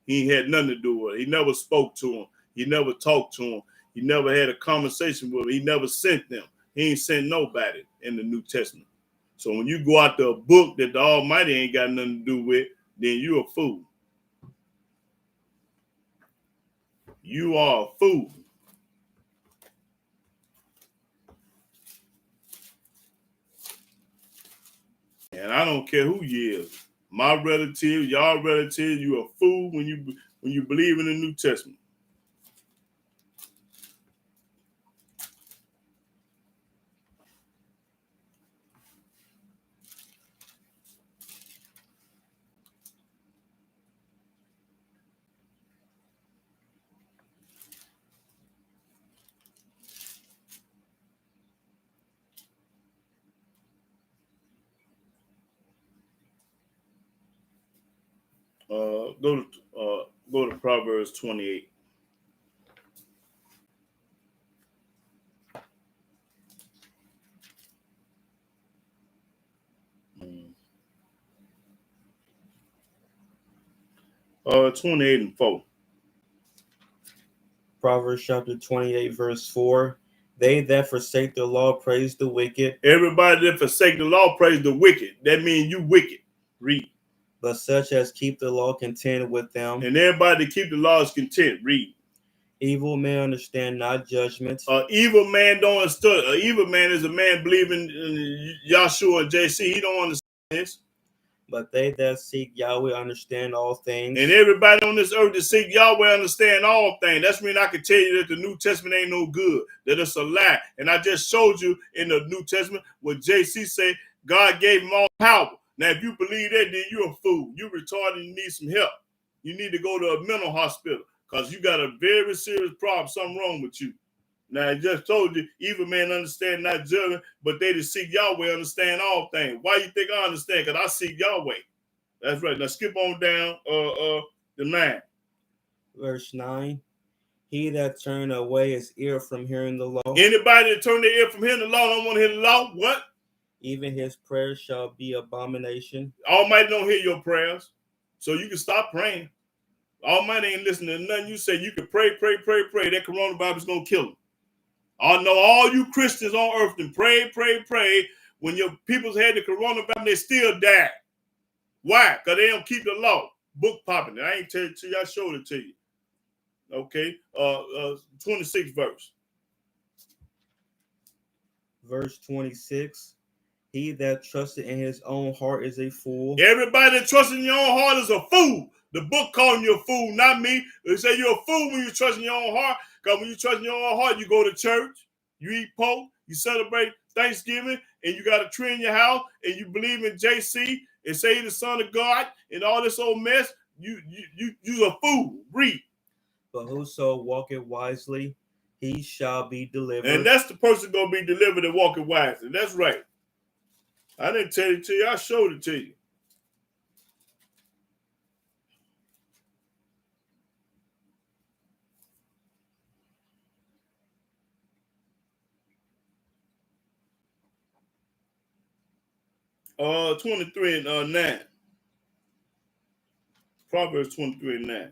He ain't had nothing to do with it. He never spoke to them. He never talked to them. He never had a conversation with them. He never sent them. He ain't sent nobody in the New Testament. So when you go out to a book that the Almighty ain't got nothing to do with, then you a fool. You are a fool. And I don't care who you is. My relative, y'all relative, you a fool when you believe in the New Testament. Go to Proverbs 28. Mm. 28 and 4. Proverbs chapter 28, verse 4. They that forsake the law praise the wicked. Everybody that forsake the law praise the wicked. That means you wicked. Read. But such as keep the law content with them. And everybody that keep the law is content. Read. Evil men understand not judgment. Evil man don't understand. Evil man is a man believing in Yahshua and JC. He don't understand this. But they that seek Yahweh understand all things. And everybody on this earth that seek Yahweh understand all things. That's mean I can tell you that the New Testament ain't no good, that it's a lie. And I just showed you in the New Testament what JC say, God gave him all power. Now, if you believe that, then you're a fool. You retarded and you need some help. You need to go to a mental hospital because you got a very serious problem, something wrong with you. Now, I just told you, evil men understand not judging, but they that seek Yahweh understand all things. Why you think I understand? Because I seek Yahweh. That's right. Now skip on down the 9. Verse 9. He that turned away his ear from hearing the law. Anybody that turn their ear from hearing the law don't want to hear the law. What? Even his prayers shall be abomination. Almighty don't hear your prayers. So you can stop praying. Almighty ain't listening to nothing you say. You can pray. That coronavirus is going to kill him. I know all you Christians on earth can pray. When your people's had the coronavirus, they still die. Why? Because they don't keep the law. Book popping. I ain't tell it to you. I showed it to you. Okay. 26 verse. Verse 26. He that trusted in his own heart is a fool. Everybody that trusts in your own heart is a fool. The book calling you a fool, not me. They say you're a fool when you trust in your own heart. Because when you trust in your own heart, you go to church, you eat pork, you celebrate Thanksgiving, and you got a tree in your house, and you believe in JC and say you're the son of God and all this old mess. You a fool. Read. But whoso walketh wisely, he shall be delivered. And that's the person going to be delivered and walking wisely. That's right. I didn't tell it to you. I showed it to you. Uh, 23 and 9. Proverbs 23 and 9.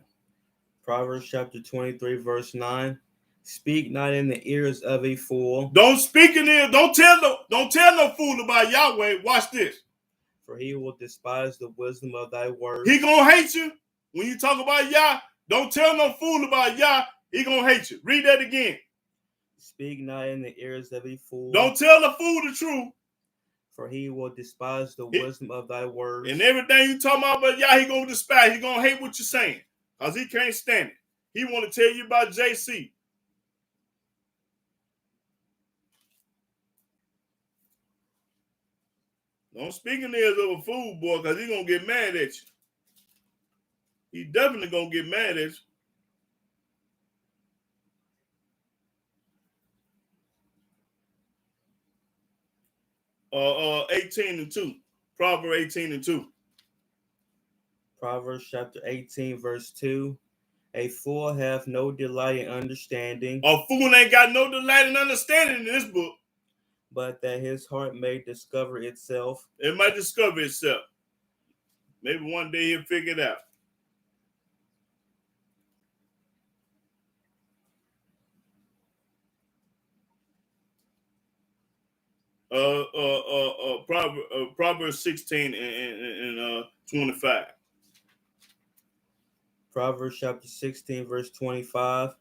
Proverbs chapter 23, verse 9. Speak not in the ears of a fool. Don't speak in there. Don't tell no fool about Yahweh. Watch this. For he will despise the wisdom of thy words. He gonna hate you when you talk about Yah. Don't tell no fool about Yah. He gonna hate you. Read that again. Speak not in the ears of a fool. Don't tell the fool the truth. For he will despise the wisdom of thy words. And everything you talking about Yah, he gonna despise. He gonna hate what you're saying. Because he can't stand it. He want to tell you about JC. Don't speak in the ears of a fool, boy, because he gonna get mad at you. He definitely gonna get mad at you. 18 and 2. Proverbs 18 and 2. Proverbs chapter 18, verse 2. A fool hath no delight in understanding, A fool ain't got no delight in understanding in this book. but that his heart may discover itself. It might discover itself. Maybe one day he'll figure it out. Proverbs 16 and 25. Proverbs chapter 16, verse 25.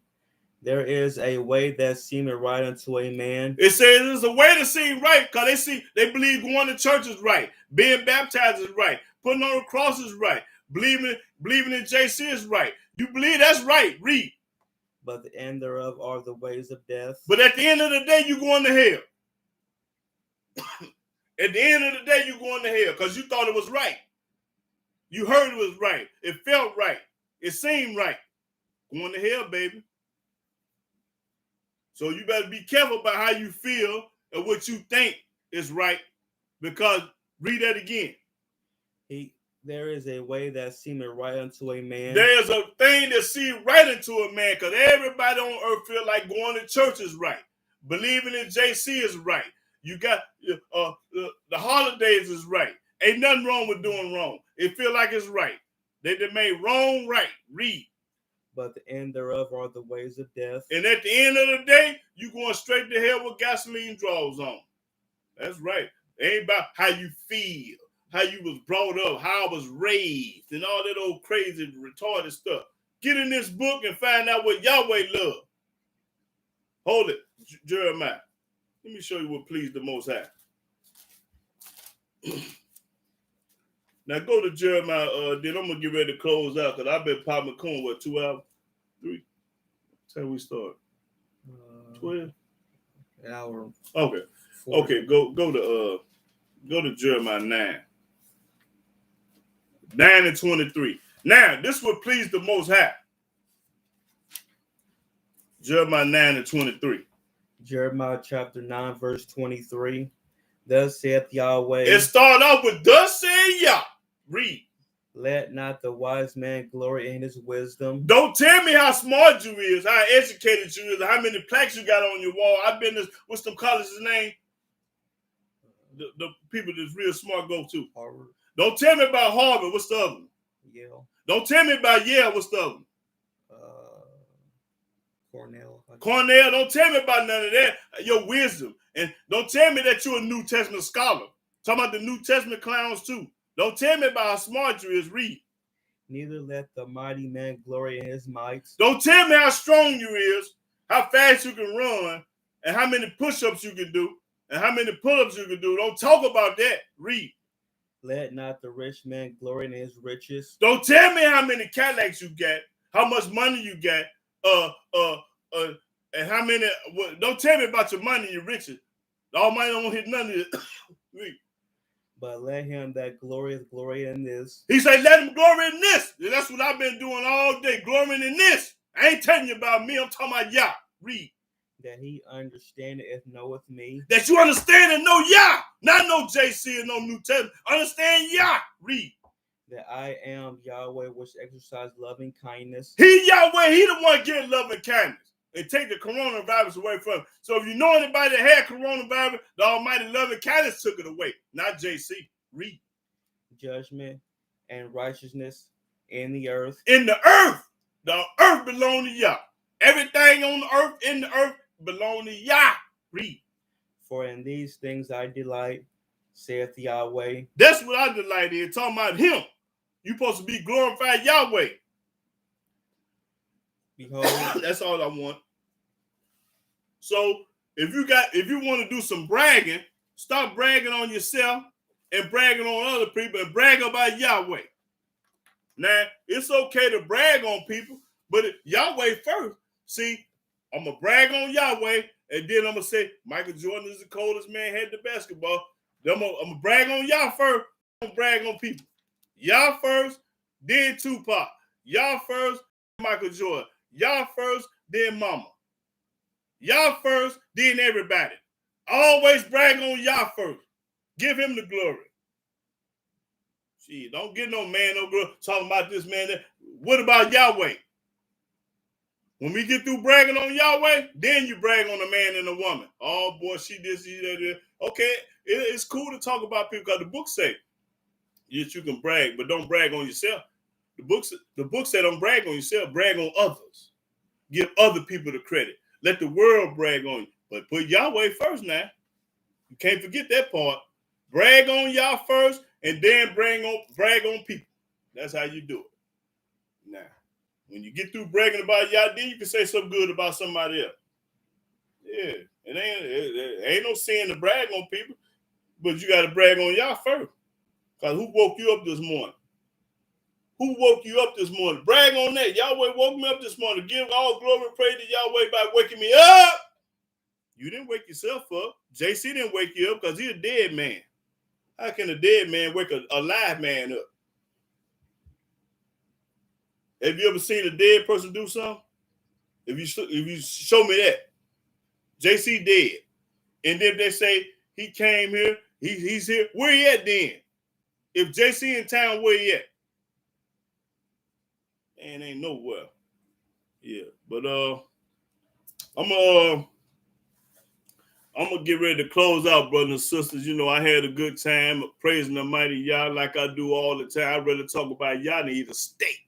There is a way that seemeth right unto a man. It says there's a way to seem right, because they believe going to church is right, being baptized is right, putting on the cross is right, believing in JC is right. You believe that's right, read. But the end thereof are the ways of death. But at the end of the day, you're going to hell. At the end of the day, you're going to hell because you thought it was right. You heard it was right. It felt right. It seemed right. Going to hell, baby. So you better be careful about how you feel and what you think is right, because read that again. There is a way that seemeth right unto a man. There's a thing that seems right unto a man, because everybody on earth feel like going to church is right. Believing in JC is right. You got the holidays is right. Ain't nothing wrong with doing wrong. It feel like it's right. They made wrong right. Read. But the end thereof are the ways of death. And at the end of the day, you going straight to hell with gasoline draws on. That's right. It ain't about how you feel, how you was brought up, how I was raised, and all that old crazy, retarded stuff. Get in this book and find out what Yahweh love. Hold it, Jeremiah. Let me show you what pleased the Most High. Now go to Jeremiah. Then I'm gonna get ready to close out, because I've been popping corn. What, 2 hours? 3? That's how we start. 12. An hour. Okay. 40. Okay. Go to Jeremiah 9. 9 and 23. Now this would please the Most High. Jeremiah 9 and 23. Jeremiah chapter 9, verse 23. Thus saith Yahweh. It started off with thus saith Yah. Read. Let not the wise man glory in his wisdom. Don't tell me how smart you is, how educated you is, how many plaques you got on your wall. I've been to, what's them colleges' name? The people that's real smart go to. Harvard. Don't tell me about Harvard. What's the other one? Yale. Don't tell me about Yale. What's the other one? Cornell. Cornell. Don't tell me about none of that. Your wisdom. And don't tell me that you're a New Testament scholar. Talking about the New Testament clowns too. Don't tell me about how smart you is. Read. Neither let the mighty man glory in his might. Don't tell me how strong you is, how fast you can run, and how many push-ups you can do, and how many pull-ups you can do. Don't talk about that. Read. Let not the rich man glory in his riches. Don't tell me how many Cadillacs you got, how much money you got, and how many. Don't tell me about your money and your riches. The Almighty don't hit none of it. Read. But let him that glorieth glory in this. He said, let him glory in this. And that's what I've been doing all day, glorying in this. I ain't telling you about me. I'm talking about Yah. Read. That he understandeth, knoweth me. That you understand and know Yah. Not no JC and no New Testament. Understand Yah. Read. That I am Yahweh, which exercise loving kindness. He Yahweh. He the one getting love and kindness. And take the coronavirus away from him. So if you know anybody that had coronavirus, the Almighty love and kindness took it away. Not JC. Read. Judgment and righteousness in the earth. In the earth. The earth belongs to Yah. Everything on the earth, in the earth, belongs to Yah. Read. For in these things I delight, saith Yahweh. That's what I delight in. Talking about him. You're supposed to be glorified Yahweh. Behold. That's all I want. So if you want to do some bragging, stop bragging on yourself and bragging on other people and brag about Yahweh. Now, it's okay to brag on people, but Yahweh first. See, I'm going to brag on Yahweh, and then I'm going to say, Michael Jordan is the coldest man head to basketball. Then I'm going to brag on Yah first. I'm going to brag on people. Yah first, then Tupac. Yah first, Michael Jordan. Yah first, then Mama. Yah first, then everybody. Always brag on Yah first. Give him the glory. See, don't get no man no glory talking about this man. What about Yahweh? When we get through bragging on Yahweh, then you brag on a man and a woman. Oh boy, she this, she that. Okay, it's cool to talk about people because the book say yes, you can brag, but don't brag on yourself. The book say don't brag on yourself, brag on others. Give other people the credit. Let the world brag on you. But put Yahweh first now. You can't forget that part. Brag on Yah first, and then brag on people. That's how you do it. Now, when you get through bragging about Yah, then you can say something good about somebody else. Yeah, it ain't no sin to brag on people, but you got to brag on Yah first. Because who woke you up this morning? Who woke you up this morning? Brag on that. Yahweh woke me up this morning. Give all glory and praise to Yahweh by waking me up. You didn't wake yourself up. JC didn't wake you up because he's a dead man. How can a dead man wake a live man up? Have you ever seen a dead person do something? If you show me that, JC dead, and then they say he came here, he's here. Where he at then? If JC in town, where he at? Man, ain't nowhere. Yeah, but I'm gonna get ready to close out, brothers and sisters. You know, I had a good time praising the mighty Yah like I do all the time. I'd rather talk about Yah than eat a steak.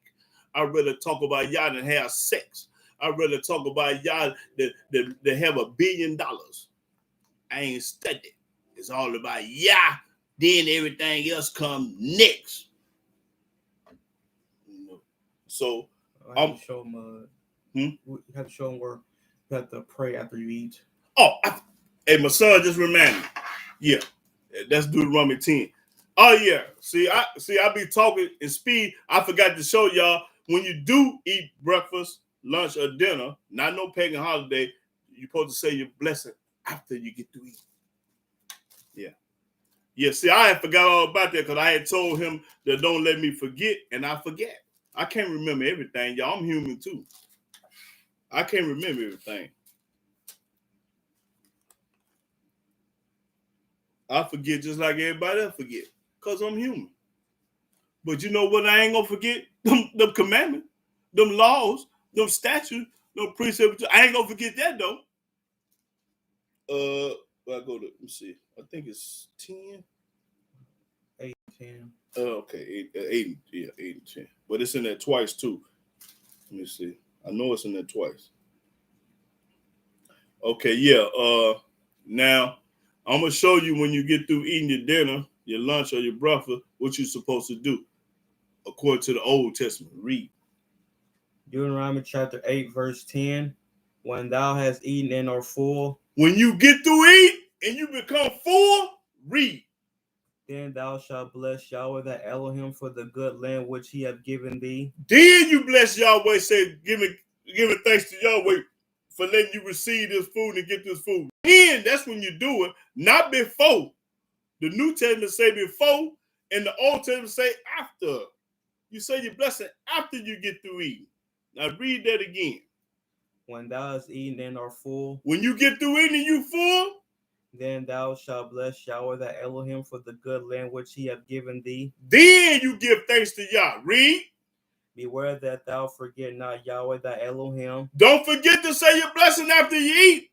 I'd rather talk about Yah than have sex. I'd rather talk about Yah than have $1 billion. I ain't studied. It's all about Yah. Then everything else comes next. You know? So I have to show them. You have to show them where you have to pray after you eat. Oh, hey, my son just reminded me. Yeah, that's Deuteronomy 10. Oh yeah. See, I be talking in speed. I forgot to show y'all when you do eat breakfast, lunch, or dinner, not no pagan holiday, you're supposed to say your blessing after you get to eat. Yeah. Yeah, see, I had forgot all about that because I had told him that don't let me forget, and I forget. I can't remember everything, y'all. I'm human too. I can't remember everything. I forget just like everybody else forget because I'm human. But you know what I ain't going to forget? Them commandments, them laws, them statutes, them precepts. I ain't going to forget that, though. I go to, let me see. I think it's 10. 8 and 10. Okay, 8 and 10. But it's in there twice, too. Let me see. I know it's in there twice. Okay, yeah. Now, I'm going to show you when you get through eating your dinner, your lunch, or your breakfast, what you're supposed to do according to the Old Testament. Read. Deuteronomy chapter 8, verse 10. When thou hast eaten and art full, when you get through eat and you become full, read. Then thou shalt bless Yahweh thy Elohim for the good land which he hath given thee. Then you bless Yahweh, say, giving thanks to Yahweh for letting you receive this food and get this food. Then that's when you do it, not before. The New Testament say before, and the Old Testament say after. You say your blessing after you get through eating. Now read that again. When thou hast eaten and art full, when you get through eating and you full, then thou shalt bless Yahweh thy Elohim for the good land which he hath given thee. Then you give thanks to Yah. Read. Beware that thou forget not Yahweh thy Elohim. Don't forget to say your blessing after you eat.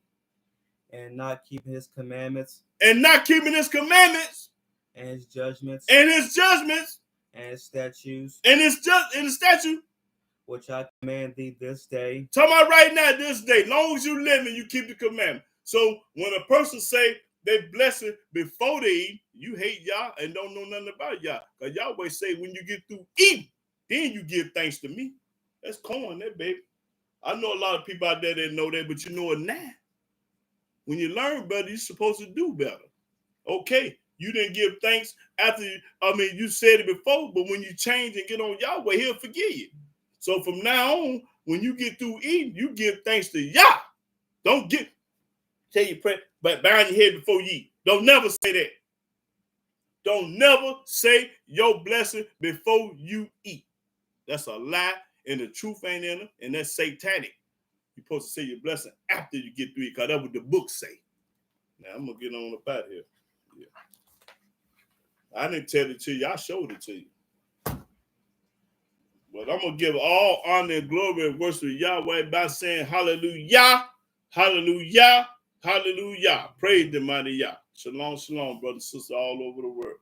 And not keep his commandments. And not keeping his commandments. And his judgments. And his judgments. And his statutes. And his statute. Which I command thee this day. Talking about right now, this day. Long as you live and you keep the commandment. So when a person say they bless it before they eat, you hate Yah and don't know nothing about Yah. Because Yahweh say when you get through eating, then you give thanks to me. That's corn, that baby. I know a lot of people out there that know that, but you know it now. When you learn better, you're supposed to do better. Okay, you didn't give thanks after you said it before, but when you change and get on Yahweh, he'll forgive you. So from now on, when you get through eating, you give thanks to Yah. Don't say your prayer, but bow your head before you eat. Don't never say that. Don't never say your blessing before you eat. That's a lie, and the truth ain't in it, and that's satanic. You're supposed to say your blessing after you get through it, because that's what the book say. Now, I'm going to get on up out here. Yeah. I didn't tell it to you. I showed it to you. But I'm going to give all honor and glory and worship to Yahweh by saying hallelujah, hallelujah, hallelujah. Praise the mighty Yah. Shalom, shalom, brothers and sisters all over the world.